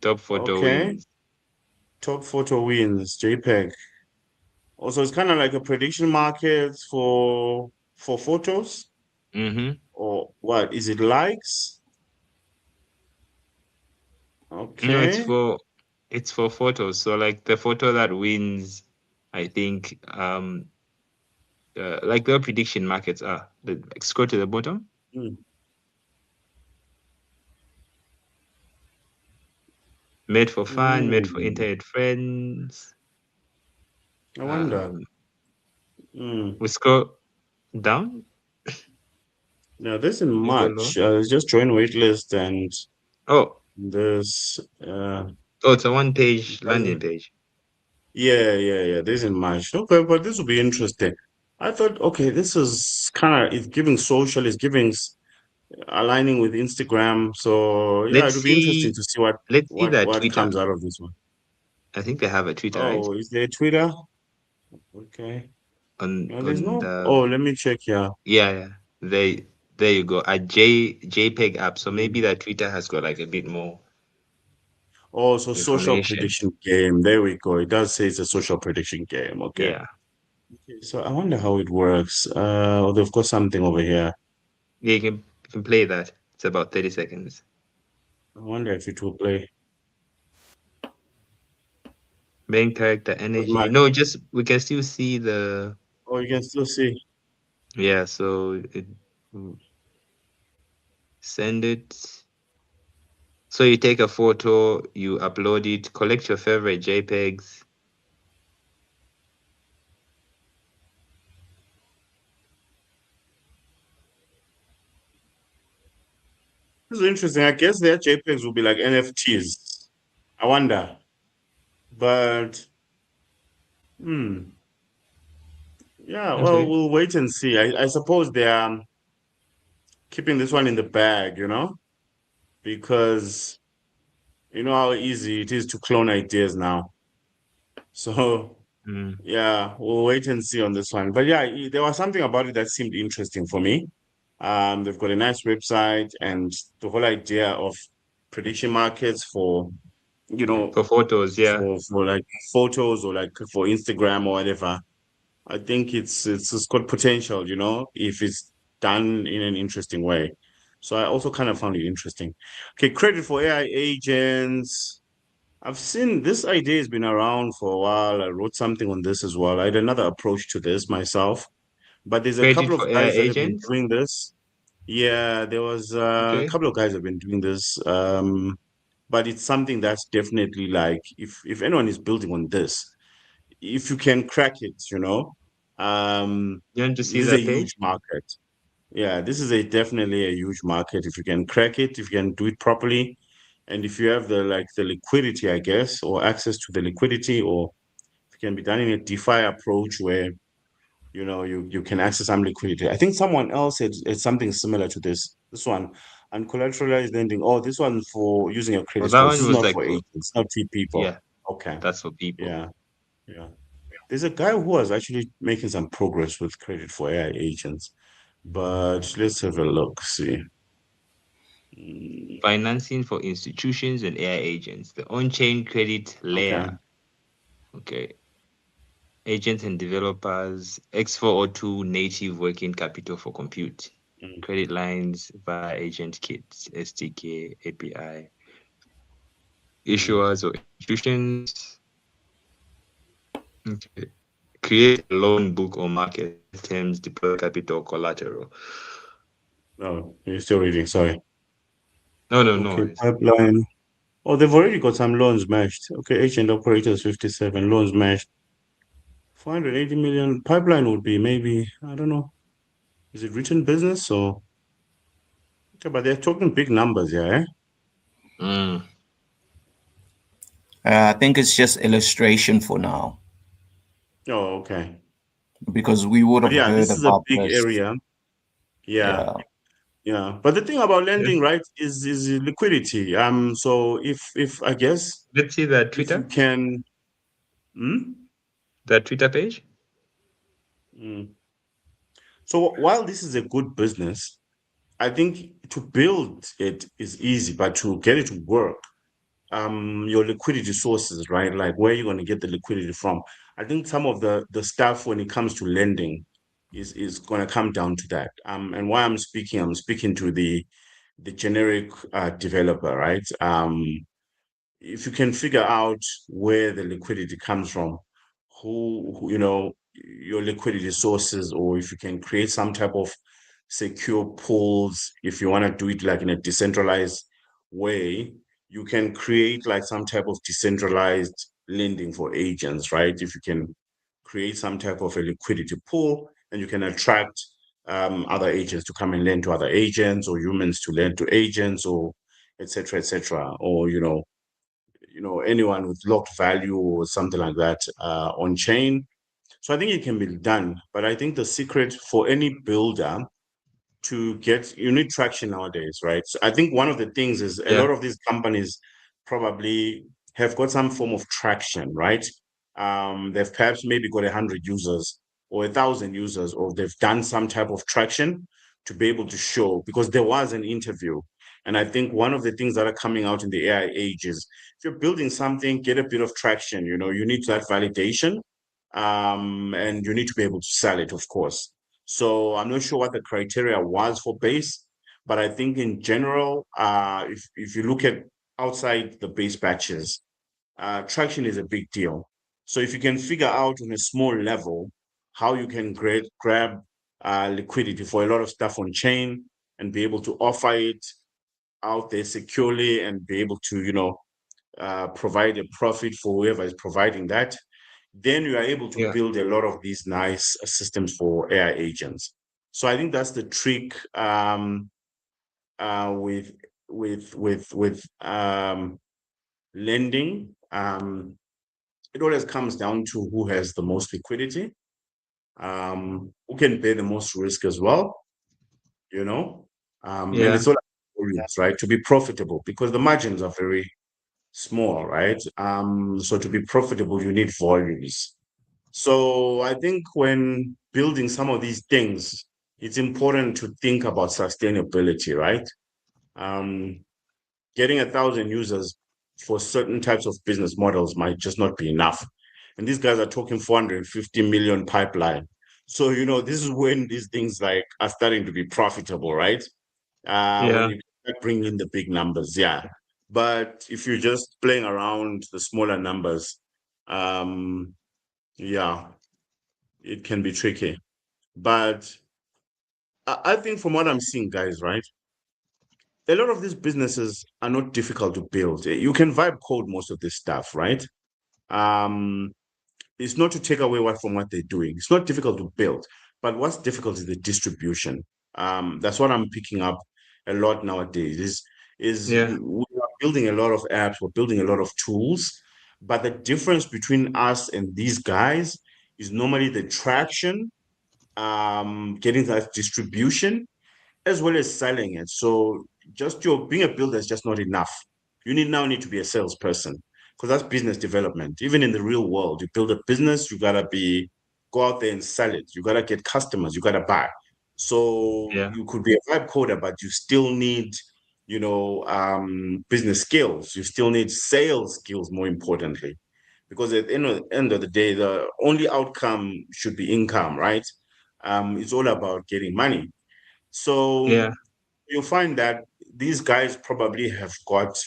Top photo Okay. wins. Top photo wins. JPEG. Also, it's kind of like a prediction market for photos. Mm-hmm. Or what? Is it likes? No, Okay. it's for photos. So like the photo that wins, I think like the prediction markets are. Like, scroll to the bottom. Hmm. Made for fun, made for Hmm. internet friends. I wonder. Um, Hmm. we scroll down. Now, this isn't You go low. much. It's just join waitlist and Oh, this. oh, it's a one-page landing Doesn't. page. Yeah. This isn't much. Okay, but this will be interesting. I thought, okay, this is kind of it's giving social, it's giving aligning with Instagram. So yeah, Let's it'll be interesting see. to see what Let's see what that what Twitter. comes out of this one. I think they have a Twitter, right? Oh, is there Twitter? Okay. No, there's On no. the Oh, let me check here. yeah. They there you go. A JPEG app. So maybe Mm. that Twitter has got like a bit more Oh, so social information. prediction game. There we go. It does say it's a social prediction game. Okay. Yeah. Okay, so I wonder how it works. They've got something over here. Yeah, you can play that. It's about 30 seconds. I wonder if it will play. Main character Because energy. my No, just we can still see the oh, you can still see. yeah, so it send it. So you take a photo, you upload it, collect your favorite JPEGs. This is interesting. I guess their JPEGs will be like NFTs. I wonder. But hmm. Yeah, well, Okay. we'll wait and see. I suppose they are keeping this one in the bag, because you know how easy it is to clone ideas now. So Mm. yeah, we'll wait and see on this one. But yeah, there was something about it that seemed interesting for me. They've got a nice website and the whole idea of prediction markets for, you know, For photos, yeah. for like photos or like for Instagram or whatever. I think it's got potential, if it's done in an interesting way. So I also kind of found it interesting. Okay, credit for AI agents. I've seen this idea has been around for a while. I wrote something on this as well. I had another approach to this myself, but there's a Credit couple for of AI guys that have been agents. doing this. Yeah, there was a Okay. couple of guys have been doing this. But it's something that's definitely like if anyone is building on this, if you can crack it, You want to see this is a that page? huge market. Yeah, this is a definitely a huge market. If you can crack it, if you can do it properly, and if you have the liquidity, I guess, or access to the liquidity, or it can be done in a DeFi approach where you can access some liquidity. I think someone else had something similar to this. This one, uncollateralized lending. Oh, this one for using your Well, credit that scores. one This is was not like for for agents, not for people. yeah, Okay. that's for people. Yeah. Yeah. There's a guy who was actually making some progress with credit for AI agents, but let's have a look. See. Mm, Financing for institutions and AI agents. The on-chain credit okay. layer. Okay. Agents and developers. X402 native working capital for compute. Mm, Credit lines via agent kits, SDK, API. mm. Issuers or institutions. Okay. create a loan book or market terms, deploy capital, collateral. No, you're still reading. Sorry. No Okay, worries. pipeline. Oh, they've already got some loans matched. Okay, agent operators 57 loans matched. 480 million. Pipeline would be maybe, I don't know. Is it written business or okay, but they're talking big numbers, yeah. Eh? Mm. I think it's just illustration for now Oh, okay. because we would But have yeah, heard this is a about big this. area. Yeah, Yeah. yeah. But the thing about Yeah. lending, right, is liquidity. So if I guess Let's see that if you Twitter, can hmm? that Twitter page. Mm. So while this is a good business, I think to build it is easy, but to get it to work, your liquidity sources, right? Like where you're going to get the liquidity from. I think some of the stuff when it comes to lending is going to come down to that. And why I'm speaking to the generic developer, right? If you can figure out where the liquidity comes from, you know, your liquidity sources, or if you can create some type of secure pools, if you want to do it like in a decentralized way, you can create like some type of decentralized lending for agents, right? If you can create some type of a liquidity pool and you can attract other agents to come and lend to other agents, or humans to lend to agents, or etc., or anyone with locked value or something like that on chain. So I think it can be done, but I think the secret for any builder to get you need traction nowadays, right? So I think one of the things is a Yeah. lot of these companies probably have got some form of traction, right? They've perhaps maybe got 100 users or 1,000 users, or they've done some type of traction to be able to show, because there was an interview. And I think one of the things that are coming out in the AI age is if you're building something, get a bit of traction, you need that validation, and you need to be able to sell it, of course. So I'm not sure what the criteria was for base, but I think in general, if you look at outside the base batches, traction is a big deal. So if you can figure out on a small level how you can grab liquidity for a lot of stuff on chain and be able to offer it out there securely and be able to, provide a profit for whoever is providing that, then you are able to Yeah. build a lot of these nice systems for AI agents. So I think that's the trick with lending. It always comes down to who has the most liquidity, who can bear the most risk as well, and Yeah. it's all about volumes, right? To be profitable, because the margins are very small, right? So to be profitable, you need volumes. So I think when building some of these things, it's important to think about sustainability, right? Um, Getting 1,000 users for certain types of business models might just not be enough. And these guys are talking 450 million pipeline. So, this is when these things like are starting to be profitable, right? When Yeah. you bring in the big numbers, yeah. But if you're just playing around the smaller numbers, um, yeah, it can be tricky. But I think from what I'm seeing, guys, right? A lot of these businesses are not difficult to build. You can vibe code most of this stuff, right? Um, it's not to take away from what they're doing. It's not difficult to build, but what's difficult is the distribution. That's what I'm picking up a lot nowadays. Is Yeah. we are building a lot of apps, we're building a lot of tools, but the difference between us and these guys is normally the traction, getting that distribution, as well as selling it. So just your being a builder is just not enough. You need to be a salesperson, because that's business development. Even in the real world, you build a business, you gotta go out there and sell it. You gotta get customers, you gotta buy. So Yeah. you could be a vibe coder, but you still need, business skills. You still need sales skills, more importantly, because at the end of the day, the only outcome should be income, right? It's all about getting money. So Yeah. you'll find that these guys probably have got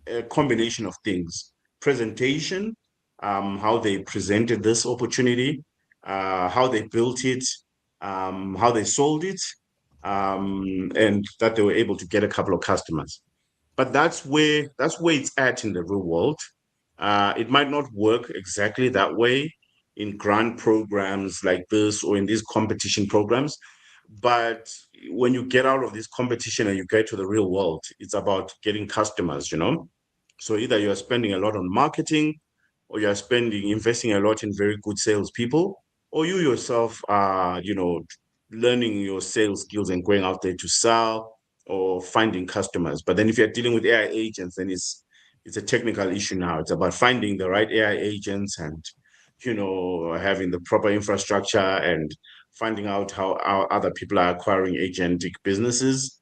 a combination of things: presentation, how they presented this opportunity, how they built it, how they sold it, and that they were able to get a couple of customers. But that's where it's at in the real world. It might not work exactly that way in grant programs like this or in these competition programs, but when you get out of this competition and you get to the real world, it's about getting customers, you know? So either you're spending a lot on marketing, or you're investing a lot in very good salespeople, or you yourself are, learning your sales skills and going out there to sell or finding customers. But then if you're dealing with AI agents, then it's a technical issue now. It's about finding the right AI agents and, having the proper infrastructure and finding out how other people are acquiring agentic businesses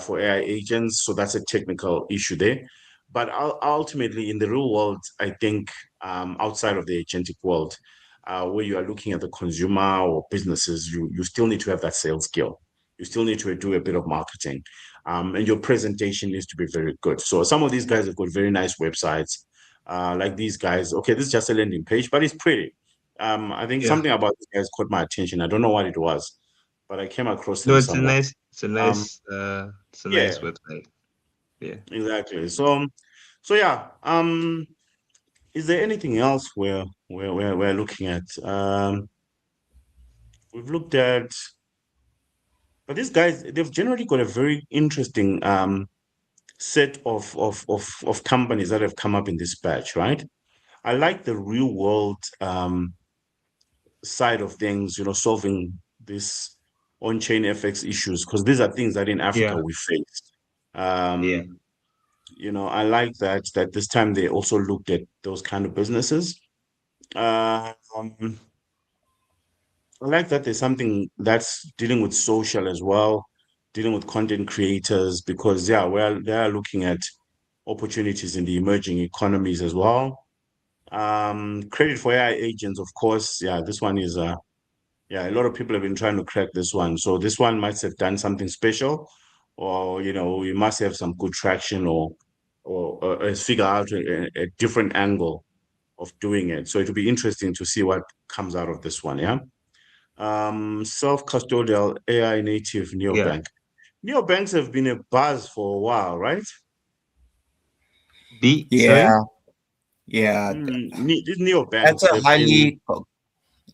for AI agents. So that's a technical issue there. But ultimately, in the real world, I think outside of the agentic world, where you are looking at the consumer or businesses, you still need to have that sales skill. You still need to do a bit of marketing, and your presentation needs to be very good. So some of these guys have got very nice websites, like these guys. Okay, this is just a landing page, but it's pretty. I think Yeah. something about these guys caught my attention. I don't know what it was, but I came across No, them somewhere. Um, it's a nice yeah, website. Yeah. exactly. So yeah. Is there anything else we're looking at? We've looked at, but these guys, they've generally got a very interesting set of companies that have come up in this batch, right? I like the real world side of things, solving this on-chain FX issues, because these are things that in Africa Yeah. we face. Yeah. I like that this time they also looked at those kind of businesses. Um, I like that there's something that's dealing with social as well, dealing with content creators, because yeah, well, they are looking at opportunities in the emerging economies as well. Credit for AI agents, of course. Yeah, this one is yeah, a lot of people have been trying to crack this one. So this one might have done something special, or we must have some good traction, or figure out a different angle of doing it. So it'll be interesting to see what comes out of this one. Yeah. Self-custodial AI native Yeah. neobank. Neobanks have been a buzz for a while, right? Sorry? Yeah, yeah. These That's neobanks, a they've been.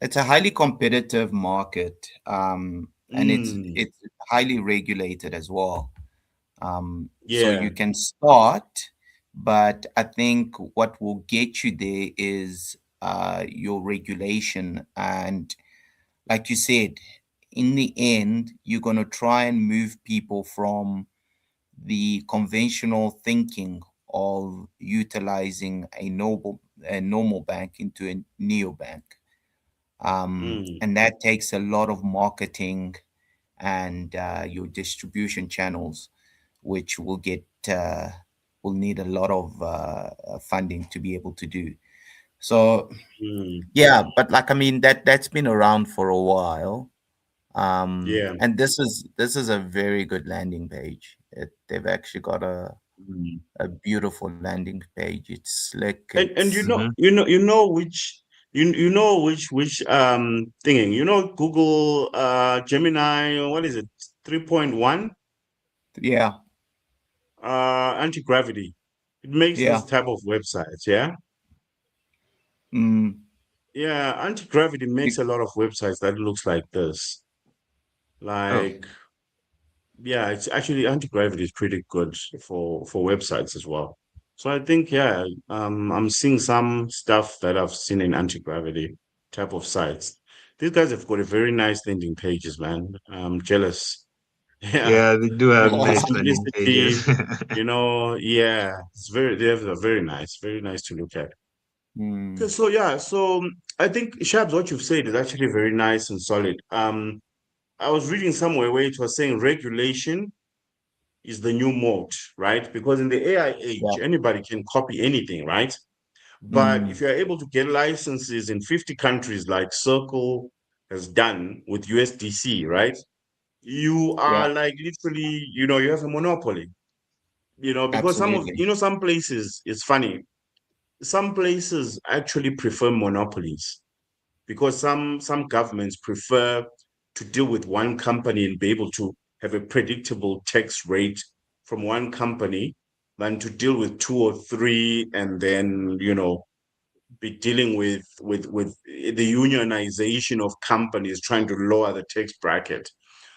it's a highly competitive market, and Mm, it's highly regulated as well. So yeah. you can start, but I think what will get you there is your regulation. And like you said, in the end, you're going to try and move people from the conventional thinking of utilizing a normal bank into a neobank. Mm, And that takes a lot of marketing and your distribution channels, which will need a lot of funding to be able to do. So mm, yeah, but like I mean that's been around for a while. yeah. And this is a very good landing page. They've actually got Mm. a beautiful landing page. It's slick. And It's Mm-hmm. which thinking, Google Gemini, or what is it, 3.1 yeah, anti-gravity. It makes this yeah. type of websites, yeah? Mm, Yeah, anti-gravity makes be- a lot of websites that looks like this. Oh, Like, yeah, it's actually anti-gravity is pretty good for websites as well. So I think, yeah, I'm seeing some stuff that I've seen in anti-gravity type of sites. These guys have got a very nice landing pages, man. I'm jealous. Yeah, yeah, they do have the nice landing simplicity, pages. yeah, they have a very nice to look at. Okay, mm, so yeah, so I think Shabs, what you've said is actually very nice and solid. I was reading somewhere where it was saying regulation is the new mode, right? Because in the AI yeah. age, anybody can copy anything, right? But if Mm, you're able to get licenses in 50 countries like Circle has done with USDC, right? You yeah. are like literally, you have a monopoly, because Absolutely. some places, it's funny. some places actually prefer monopolies because some governments prefer to deal with one company and be able to have a predictable tax rate from one company than to deal with two or three and then be dealing with the unionization of companies trying to lower the tax bracket.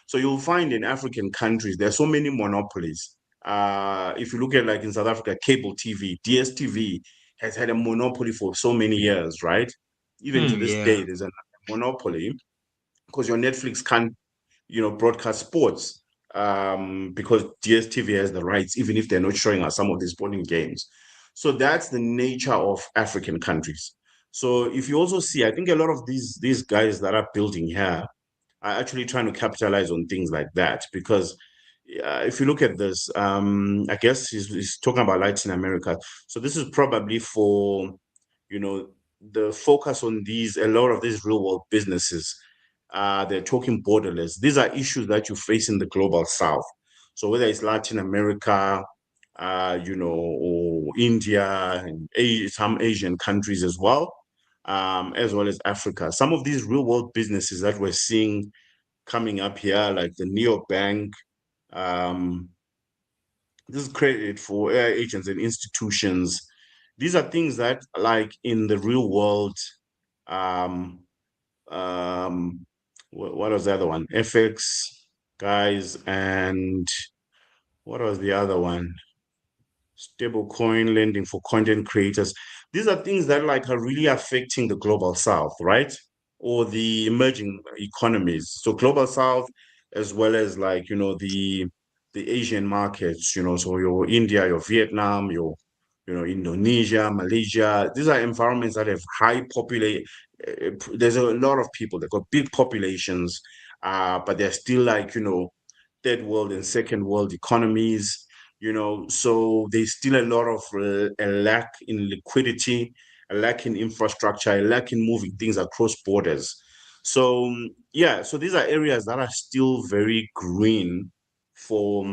So you'll find in African countries there's so many monopolies. If you look at like in South Africa, cable TV, DSTV has had a monopoly for so many years, right? Even to this Yeah. day, there's a monopoly because your Netflix can't, broadcast sports because DSTV has the rights, even if they're not showing us some of these sporting games. So that's the nature of African countries. So if you also see, I think a lot of these guys that are building here are actually trying to capitalize on things like that because if you look at this, I guess he's talking about Latin America. So this is probably for, you know, the focus on a lot of these real world businesses. They're talking borderless. These are issues that you face in the global south. So whether it's Latin America, or India and some Asian countries as well as Africa. Some of these real world businesses that we're seeing coming up here, like the neobank, um, this is credit for AI agents and institutions. These are things that, like in the real world, um, what was the other one? FX guys, and what was the other one? Stablecoin lending for content creators. These are things that like are really affecting the global south, right? Or the emerging economies. So global south, as well as like, the Asian markets, so your India, your Vietnam, your Indonesia, Malaysia. These are environments that have high populate. There's a lot of people. They've got big populations, but they're still like third world and second world economies. So there's still a lot of a lack in liquidity, a lack in infrastructure, a lack in moving things across borders. So yeah, so these are areas that are still very green for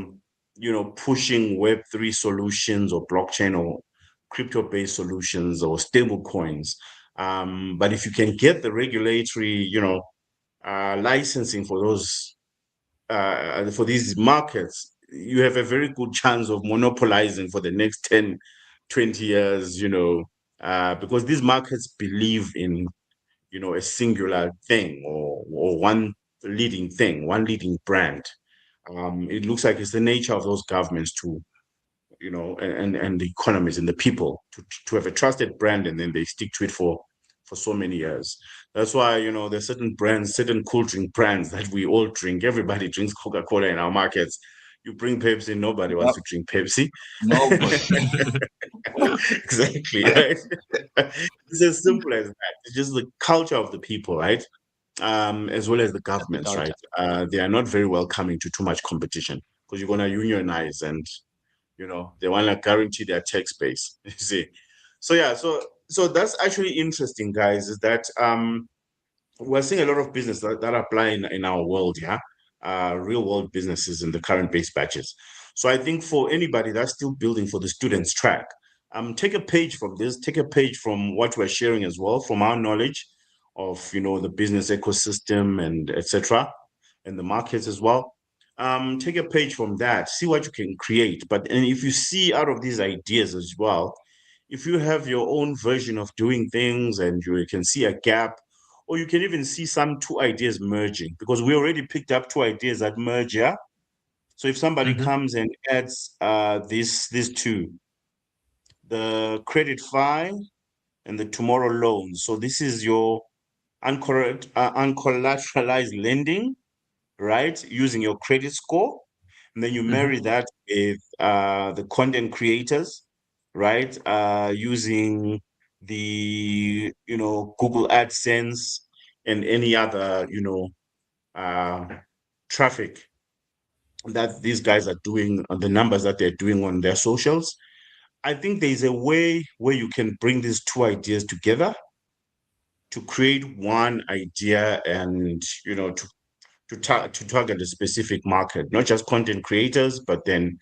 pushing Web3 solutions or blockchain or crypto-based solutions or stable coins. But if you can get the regulatory, licensing for those for these markets, you have a very good chance of monopolizing for the next 10, 20 years, because these markets believe in, a singular thing or one leading thing, one leading brand. It looks like it's the nature of those governments to, and the economies and the people to have a trusted brand and then they stick to it for so many years. That's why, there's certain brands, certain cool drink brands that we all drink. Everybody drinks Coca-Cola in our markets. You bring Pepsi, nobody wants to drink Pepsi. Nobody. Exactly, right? It's as simple as that. It's just the culture of the people, right? As well as the governments, right? They are not very welcoming to too much competition because you're going to unionize and they want to guarantee their tax base. You see, so yeah, so that's actually interesting, guys. Is that we're seeing a lot of business that apply in our world, yeah, real world businesses in the current base batches. So I think for anybody that's still building for the students track, take a page from this, take a page from what we're sharing as well, from our knowledge of the business ecosystem and etc. and the markets as well. Take a page from that, see what you can create. And if you see out of these ideas as well, if you have your own version of doing things and you can see a gap, or you can even see some two ideas merging, because we already picked up two ideas that merge, yeah? So if somebody comes and adds these two, the credit file and the tomorrow loan. So this is your uncollateralized lending, right? Using your credit score. And then you marry that with the content creators, right? Using the, Google AdSense and any other, traffic that these guys are doing, the numbers that they're doing on their socials. I think there's a way where you can bring these two ideas together to create one idea and, to target a specific market, not just content creators, but then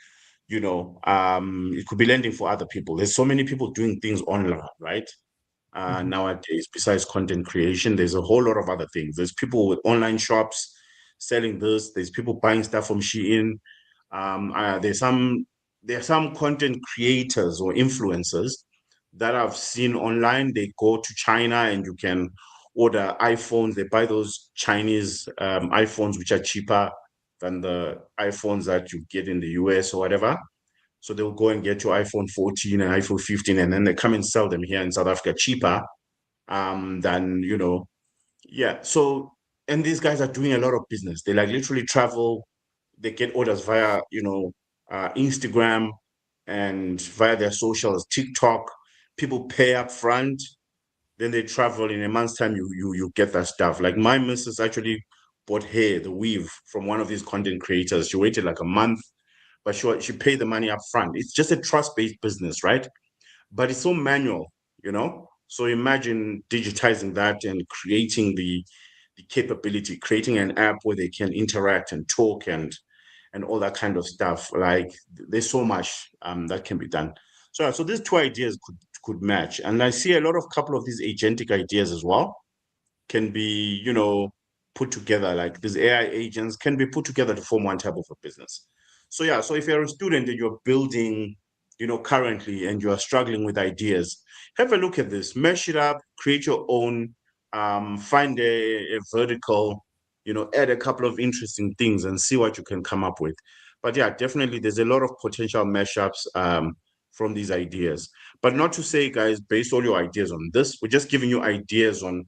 it could be lending for other people. There's so many people doing things online, right? Mhm. Nowadays, besides content creation, there's a whole lot of other things. There's people with online shops selling this. There's people buying stuff from Shein. There are some content creators or influencers that I've seen online. They go to China and you can order iPhones. They buy those Chinese iPhones, which are cheaper than the iPhones that you get in the US or whatever. So they'll go and get your iPhone 14 and iPhone 15, and then they come and sell them here in South Africa cheaper than, yeah. So, and these guys are doing a lot of business. They like literally travel, they get orders via, Instagram and via their socials, TikTok. People pay up front, then they travel in a month's time. You get that stuff. Like my missus actually bought hair, the weave from one of these content creators. She waited like a month, but she paid the money up front. It's just a trust-based business, right? But it's so manual, you know? So imagine digitizing that and creating the capability, creating an app where they can interact and talk and all that kind of stuff. Like there's so much that can be done. So yeah, so these two ideas could match. And I see a lot of couple of these agentic ideas as well can be, put together. Like these AI agents can be put together to form one type of a business. So yeah, so if you're a student and you're building, currently and you are struggling with ideas, have a look at this, mesh it up, create your own, find a vertical, add a couple of interesting things and see what you can come up with. But yeah, definitely there's a lot of potential mashups from these ideas. But not to say, guys, base all your ideas on this. We're just giving you ideas on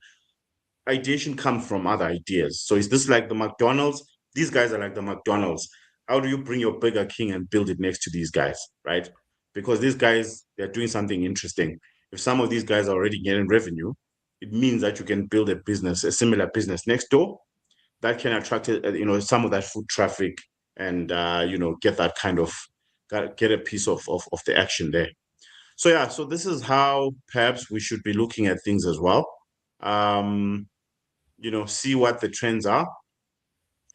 ideation comes from other ideas. So is this like the McDonald's? These guys are like the McDonald's. How do you bring your Burger King and build it next to these guys, right? Because these guys, they're doing something interesting. If some of these guys are already getting revenue, it means that you can build a business, a similar business next door that can attract, some of that foot traffic and, get that kind of, get a piece of the action there. So yeah, so this is how perhaps we should be looking at things as well. Um, see what the trends are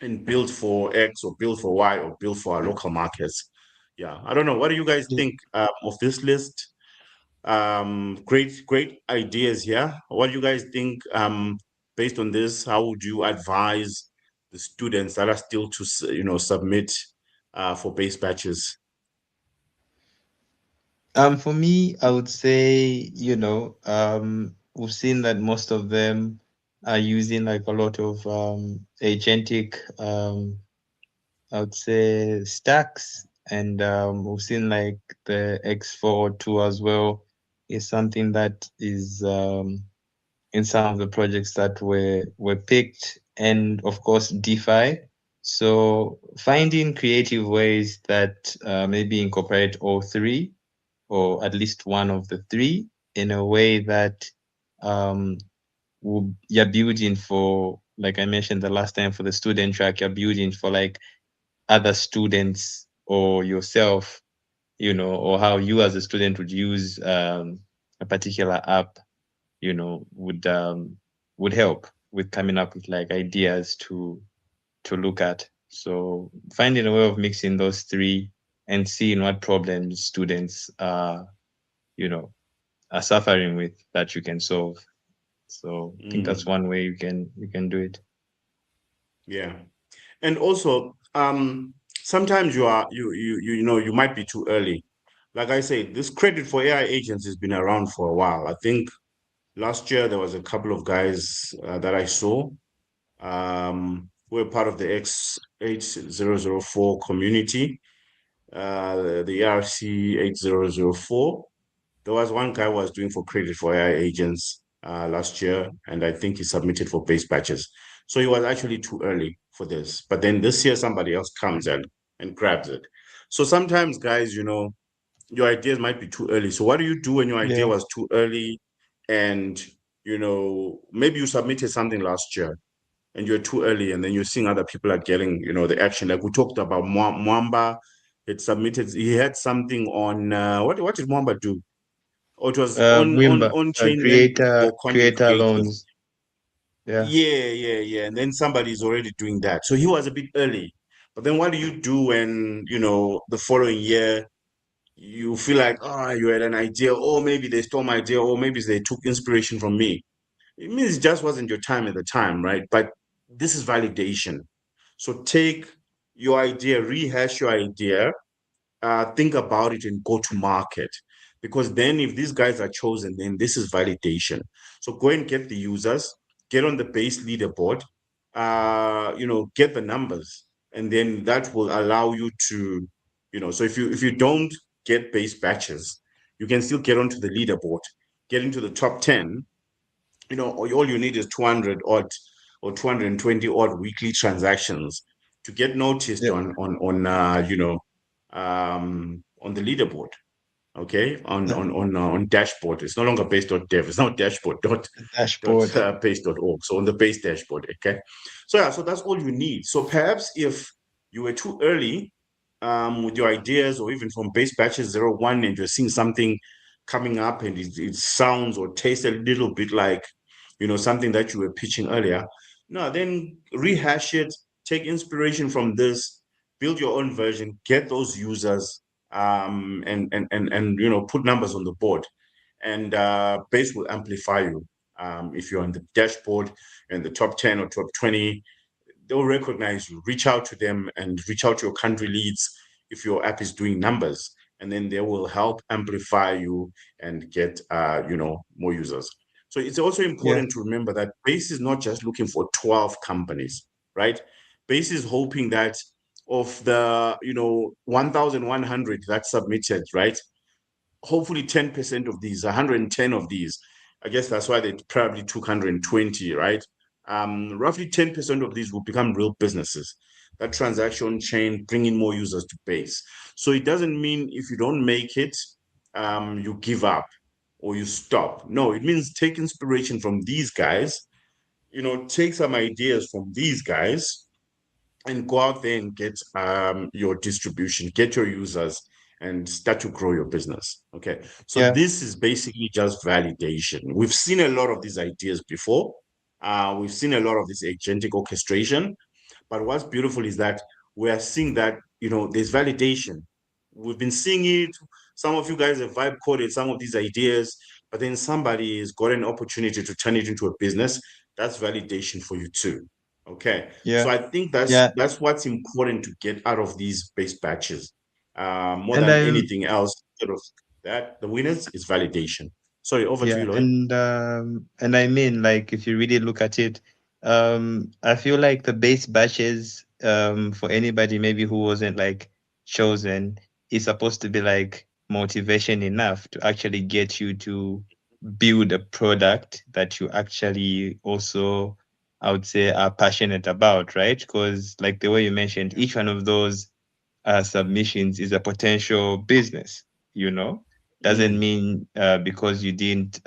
and build for X or build for Y or build for our local markets. Yeah, I don't know. What do you guys Yeah. think of this list? Great ideas here. What do you guys think based on this? How would you advise the students that are still to, submit for base batches? For me, I would say, we've seen that most of them are using like a lot of agentic, I would say, stacks, and we've seen like the X4 as well is something that is in some of the projects that were picked, and of course DeFi. So finding creative ways that maybe incorporate all three, or at least one of the three, in a way that um, you're building for, like I mentioned the last time, for the student track, you're building for like other students or yourself, or how you as a student would use a particular app, would help with coming up with like ideas to look at. So finding a way of mixing those three and seeing what problems students are suffering with that you can solve. So I think that's one way you can do it. Yeah. And also, sometimes you might be too early. Like I say, this credit for AI agents has been around for a while. I think last year there was a couple of guys that I saw who were part of the X8004 community, the ERC 8004. There was one guy who was doing for credit for AI agents last year, and I think he submitted for base batches. So he was actually too early for this. But then this year, somebody else comes and grabs it. So sometimes, guys, your ideas might be too early. So what do you do when your idea Yeah. was too early and, maybe you submitted something last year and you're too early and then you're seeing other people are getting, the action. Like we talked about Mwamba, he had something on, what did Mwamba do? Or it was Wimba, on chain lending creator for content creator creators. loans. Yeah. Yeah. And then somebody's already doing that. So he was a bit early. But then what do you do when, the following year you feel like, oh, you had an idea, or maybe they stole my idea, or maybe they took inspiration from me. It means it just wasn't your time at the time, right? But this is validation. So take your idea, rehash your idea, think about it and go to market. Because then if these guys are chosen, then this is validation. So go and get the users, get on the base leaderboard, get the numbers, and then that will allow you to, so if you don't get base batches, you can still get onto the leaderboard, get into the top 10. All you need is 200 odd or 220 odd weekly transactions to get noticed Yeah. on the leaderboard. Okay, on Yeah. on dashboard. It's no longer base.dev. It's now dashboard Dashboard. base.org. So on the base dashboard. Okay, so yeah, so that's all you need. So perhaps if you were too early with your ideas, or even from base batches 01, and you're seeing something coming up and it sounds or tastes a little bit like something that you were pitching earlier, no, then rehash it, take inspiration from this, build your own version, get those users, and put numbers on the board, and base will amplify you. If you're on the dashboard in the top 10 or top 20, they'll recognize you. Reach out to them and reach out to your country leads if your app is doing numbers, and then they will help amplify you and get more users. So it's also Yeah. important to remember that Base is not just looking for 12 companies, right? Base is hoping that of the 1,100 that submitted, right? Hopefully 10% of these, 110 of these, I guess that's why they probably took 120, right? Roughly 10% of these will become real businesses. That transaction chain bringing more users to Base. So it doesn't mean if you don't make it, you give up or you stop. No, it means take inspiration from these guys, take some ideas from these guys, and go out there and get your distribution, get your users, and start to grow your business. Okay. So Yeah. this is basically just validation. We've seen a lot of these ideas before. We've seen a lot of this agentic orchestration. But what's beautiful is that we're seeing that, there's validation. We've been seeing it. Some of you guys have vibe coded some of these ideas, but then somebody has got an opportunity to turn it into a business. That's validation for you too. Okay. So Yeah. I think that's Yeah. that's what's important to get out of these base batches. More And than I'm anything else, sort of that the winners is validation. Sorry, over to Yeah, you, Lloyd. and I mean, like, if you really look at it, I feel like the base batches, for anybody maybe who wasn't like chosen, is supposed to be like motivation enough to actually get you to build a product that you actually also, I would say, are passionate about, right? Because like the way you mentioned, Yeah. each one of those submissions is a potential business, you know? Doesn't Mm, mean because you didn't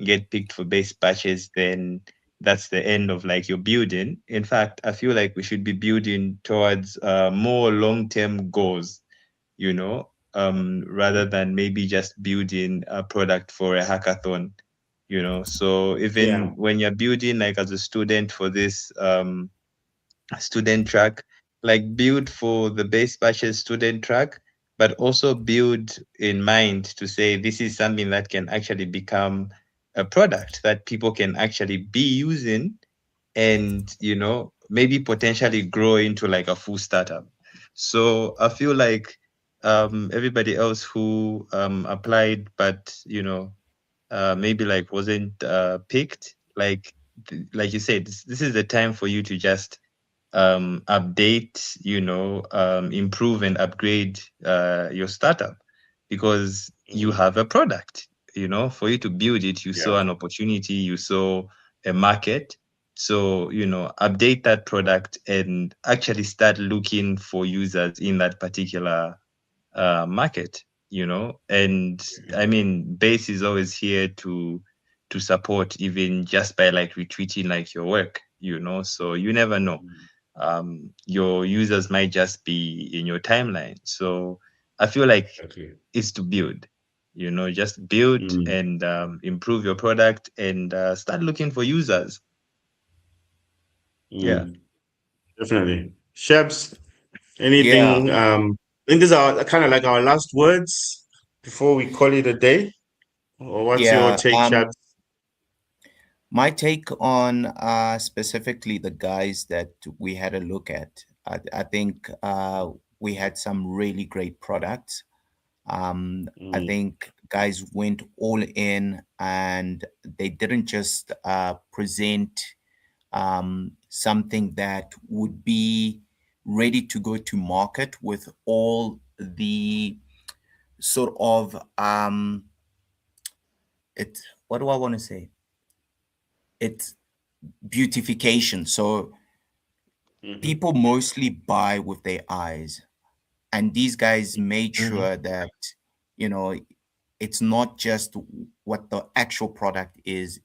get picked for base batches, then that's the end of like your building. In fact, I feel like we should be building towards more long-term goals, rather than maybe just building a product for a hackathon, So yeah. even when you're building like as a student for this student track, like build for the base batches student track, but also build in mind to say this is something that can actually become a product that people can actually be using, and maybe potentially grow into like a full startup. So I feel like everybody else who applied but maybe like wasn't picked, like you said, this is the time for you to just update, improve and upgrade your startup, because you Mm, have a product. For you to build it, you yeah. saw an opportunity, you saw a market. So, update that product and actually start looking for users in that particular market. And I mean, Base is always here to support, even just by like retweeting like your work. So you never know, Mm, your users might just be in your timeline. So I feel like exactly. it's to build, just build Mm, and improve your product and start looking for users. Yeah. mm, definitely. Shebs, Yeah, anything? I think these are kind of like our last words before we call it a day. Or what's your yeah. take, Shebs? My take on specifically the guys that we had a look at. I think we had some really great products. I Mm, think guys went all in and they didn't just present something that would be ready to go to market with all the sort of it. What do I want to say? It's beautification. So mhm, people mostly buy with their eyes, and these guys made Mm-hmm. sure that you know it's not just what the actual product is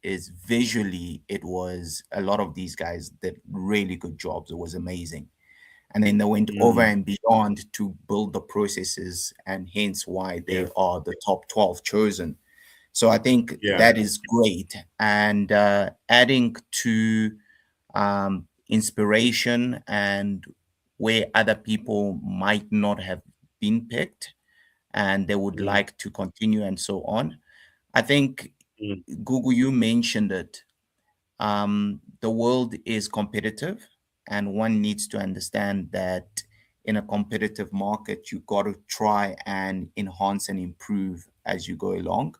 visually. It was a lot of these guys did really good jobs. It was amazing, and then they went over mm, and beyond to build the processes, and hence why they yeah, are the top 12 chosen. So I think yeah, that is great. And adding to inspiration and where other people might not have been picked and they would mm, like to continue and so on. I think, mm, Google, you mentioned it. The world is competitive, and one needs to understand that in a competitive market, you got to try and enhance and improve as you go along.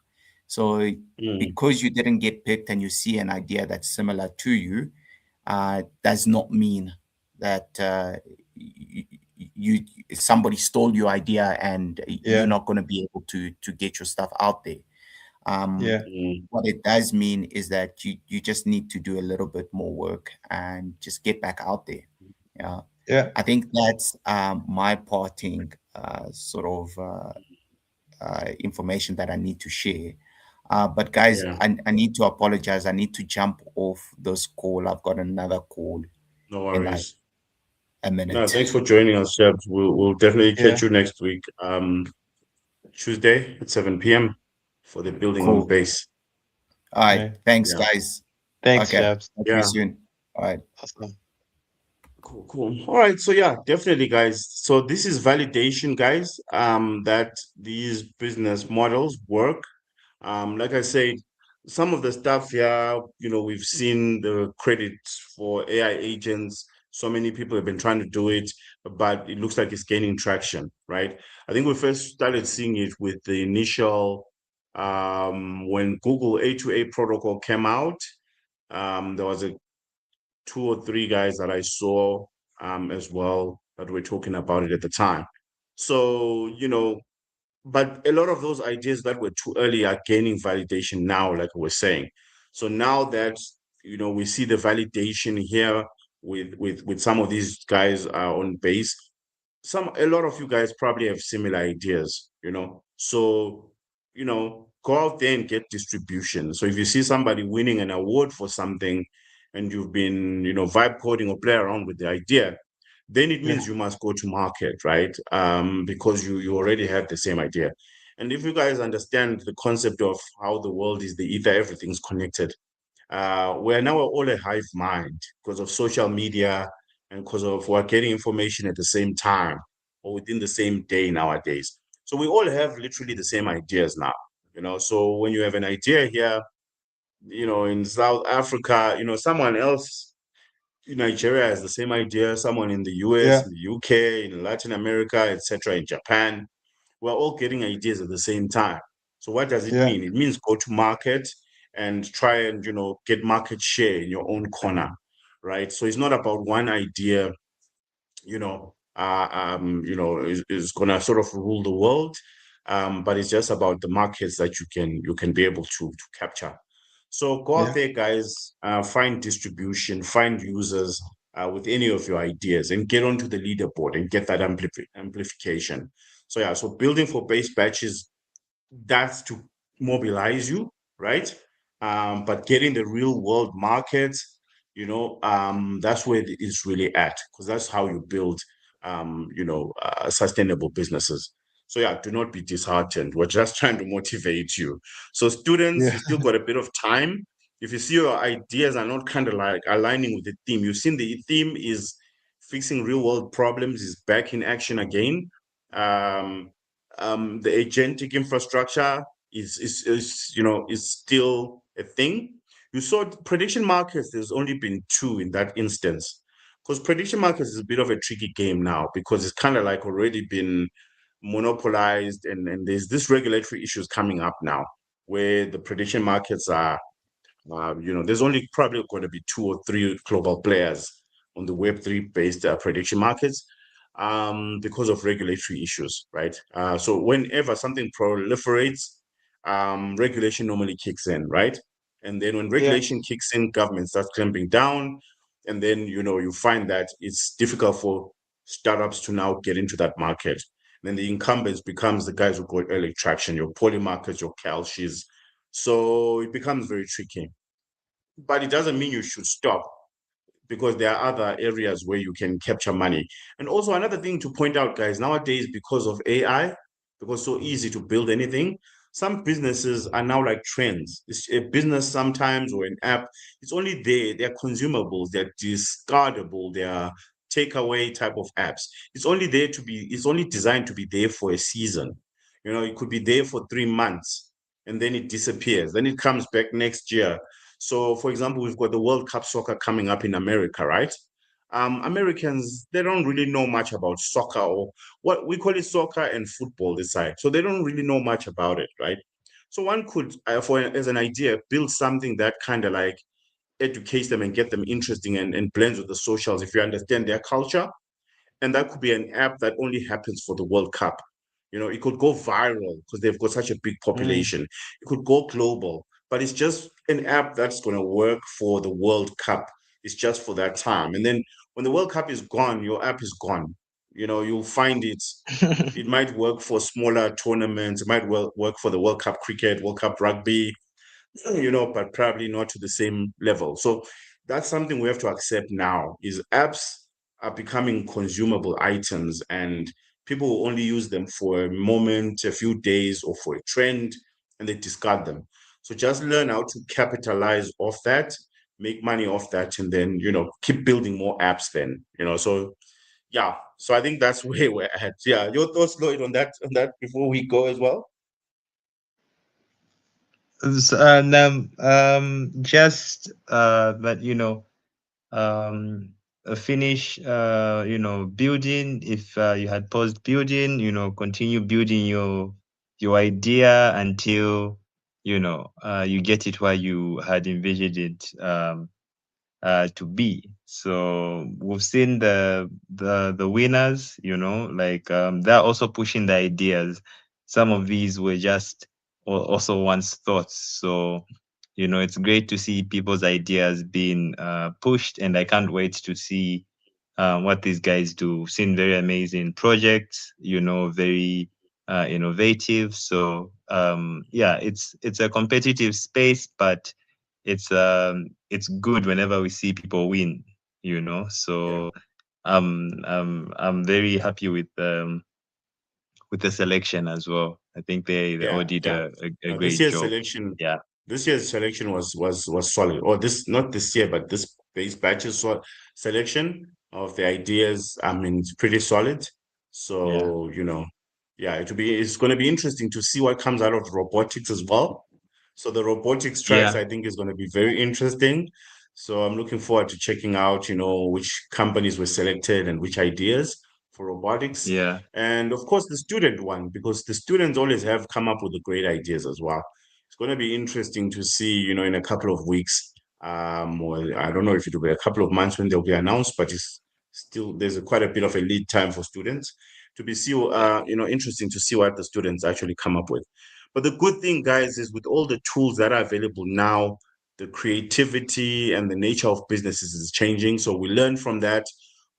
So, mm, because you didn't get picked and you see an idea that's similar to you, does not mean that y- you somebody stole your idea and you're Yeah. not going to be able to get your stuff out there. Um, Yeah. mm, what it does mean is that you just need to do a little bit more work and just get back out there. Yeah, Yeah. I think that's my parting sort of information that I need to share. But guys, yeah. I need to apologize. I need to jump off this call. I've got another call No in like worries. a No, minute. thanks for joining us, Shebs. We'll definitely Yeah. catch you next week. Tuesday at 7 p.m. for the building on Cool. base. All right. Yeah. Thanks, Yeah, guys. Thanks, Okay. Jabs. Talk to you yeah. soon. All right. Awesome. Cool, cool. All right, so yeah, definitely, guys. So this is validation, guys, that these business models work. Like I said, some of the stuff here, we've seen the credits for AI agents. So many people have been trying to do it, but it looks like it's gaining traction, right? I think we first started seeing it with the initial when Google A2A protocol came out. There was a two or three guys that I saw as well that were talking about it at the time. So, but a lot of those ideas that were too early are gaining validation now, like we're saying. So now that we see the validation here with some of these guys on base, a lot of you guys probably have similar ideas, so go out there and get distribution. So if you see somebody winning an award for something and you've been vibe coding or play around with the idea, then it Yeah. means you must go to market, right? Because you already have the same idea. And if you guys understand the concept of how the world is the ether, everything's connected. We're now all a hive mind because of social media and because of we're getting information at the same time or within the same day nowadays. So we all have literally the same ideas now, So when you have an idea here, in South Africa, someone else in Nigeria has the same idea, someone in the US, Yeah. in the UK, in Latin America, etc., in Japan. We're all getting ideas at the same time. So what does it Yeah. mean? It means go to market and try and get market share in your own corner, right? So it's not about one idea, is gonna sort of rule the world, but it's just about the markets that you can be able to capture. So go out Yeah. there, guys, find distribution, find users with any of your ideas, and get onto the leaderboard and get that amplification. So yeah, so building for base batches, that's to mobilize you, right? But getting the real world market, that's where it is really at, because that's how you build, sustainable businesses. So yeah, do not be disheartened. We're just trying to motivate you. So students, Yeah. you still got a bit of time. If you see your ideas are not kind of like aligning with the theme, you've seen the theme is fixing real world problems is back in action again. Um, the agentic infrastructure is is still a thing. You saw prediction markets. There's only been two in that instance, because prediction markets is a bit of a tricky game now because it's kind of like already been monopolized, and there's this regulatory issues coming up now where the prediction markets are there's only probably going to be two or three global players on the Web3 based prediction markets because of regulatory issues, right? So whenever something proliferates, regulation normally kicks in, right? And then when Yeah. regulation kicks in, government starts clamping down, and then you find that it's difficult for startups to now get into that market. Then the incumbents becomes the guys who got early traction, your Polymarkets, your Kalshis. So it becomes very tricky. But it doesn't mean you should stop, because there are other areas where you can capture money. And also another thing to point out, guys, nowadays, because of AI, because it's so easy to build anything, some businesses are now like trends. It's a business sometimes or an app, it's only there, they're consumables, they're discardable, they're takeaway type of apps. It's only designed to be there for a season. It could be there for 3 months and then it disappears. Then it comes back next year. So, for example, we've got the World Cup soccer coming up in America, right? Americans, they don't really know much about soccer, or what we call it soccer and football this side. So they don't really know much about it, right? So one could, as an idea, build something that kind of like educates them and get them interesting and blends with the socials if you understand their culture. And that could be an app that only happens for the World Cup. It could go viral because they've got such a big population. It could go global, but it's just an app that's going to work for the World Cup. It's just for that time. And then when the World Cup is gone, your app is gone. You'll find it might work for smaller tournaments. It might work for the World Cup cricket, World Cup rugby, but probably not to the same level. So that's something we have to accept now is apps are becoming consumable items, and people will only use them for a moment, a few days, or for a trend, and they discard them. So just learn how to capitalize off that, make money off that, and then, keep building more apps then, so yeah. So I think that's where we're at. Yeah. Your thoughts, Lloyd, on that before we go as well? And just but finish building. If you had paused building, continue building your idea until you get it where you had envisioned it to be. So we've seen the winners, like they're also pushing the ideas. Some of these were just also once thoughts. So it's great to see people's ideas being pushed, and I can't wait to see what these guys do. Seen very amazing projects, very innovative. So yeah, it's a competitive space, but it's good whenever we see people win, So I'm very happy with the selection as well. I think they all did a No, great job. Yeah. This year's selection was solid. Or this, not this year, but this base batches selection of the ideas. I mean, it's pretty solid. So, it's going to be interesting to see what comes out of robotics as well. So the robotics tracks, Yeah. I think, is going to be very interesting. So I'm looking forward to checking out, which companies were selected and which ideas for robotics. Yeah. And of course, the student one, because the students always have come up with the great ideas as well. It's going to be interesting to see, in a couple of weeks, or I don't know if it will be a couple of months when they'll be announced, but it's still, there's quite a bit of a lead time for students to be interesting to see what the students actually come up with. But the good thing, guys, is with all the tools that are available now, the creativity and the nature of businesses is changing. So we learn from that,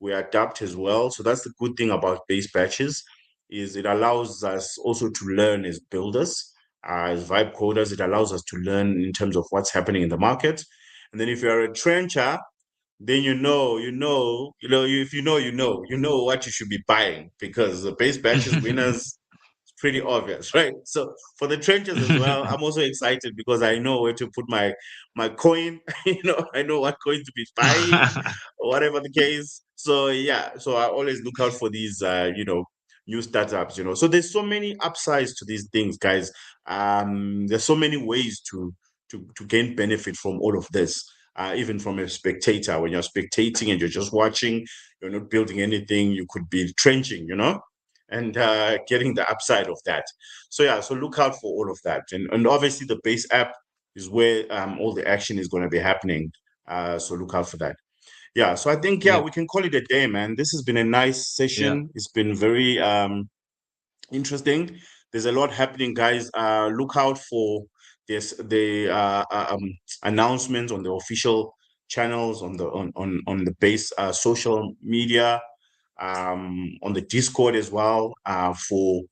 we adapt as well. So that's the good thing about base batches, is it allows us also to learn as builders, as vibe coders. It allows us to learn in terms of what's happening in the market. And then if you're a trencher, then if you know what you should be buying, because the base batches winners, it's pretty obvious, right? So for the trenches as well, I'm also excited because I know where to put my coin. I know what coin to be buying, or whatever the case. So yeah, so I always look out for these, new startups. So there's so many upsides to these things, guys. There's so many ways to gain benefit from all of this. Even from a spectator, when you're spectating and you're just watching, you're not building anything. You could be trenching, and getting the upside of that. So yeah, so look out for all of that, and obviously the base app is where all the action is going to be happening. So look out for that. Yeah, so I think Yeah. we can call it a day, man. This has been a nice session. It's been very interesting. There's a lot happening, guys. Look out for the announcements on the official channels, on the base social media, on the Discord as well, for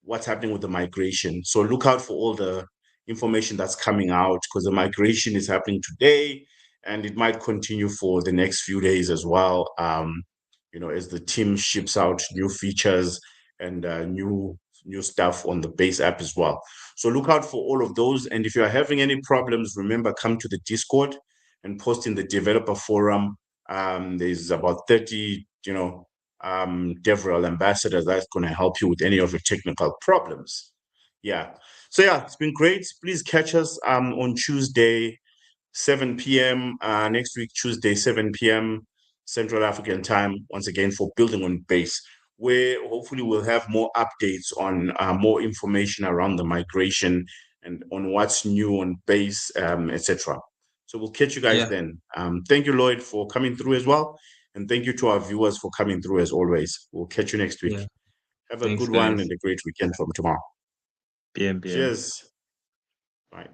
what's happening with the migration. So look out for all the information that's coming out, because the migration is happening today and it might continue for the next few days as well. As the team ships out new features and new stuff on the base app as well. So look out for all of those. And if you're having any problems, remember, come to the Discord and post in the developer forum. There's about 30, DevRel ambassadors that's going to help you with any of your technical problems. Yeah. So yeah, it's been great. Please catch us on Tuesday, 7 p.m. Next week, Tuesday, 7 p.m. Central African time, once again, for Building on Base, where hopefully we'll have more updates on more information around the migration and on what's new on Base, etc. So we'll catch you guys then. Thank you, Lloyd, for coming through as well. And thank you to our viewers for coming through as always. We'll catch you next week. Yeah. Have a Thanks, good one guys. and a great weekend from tomorrow. PM. Cheers. Bye.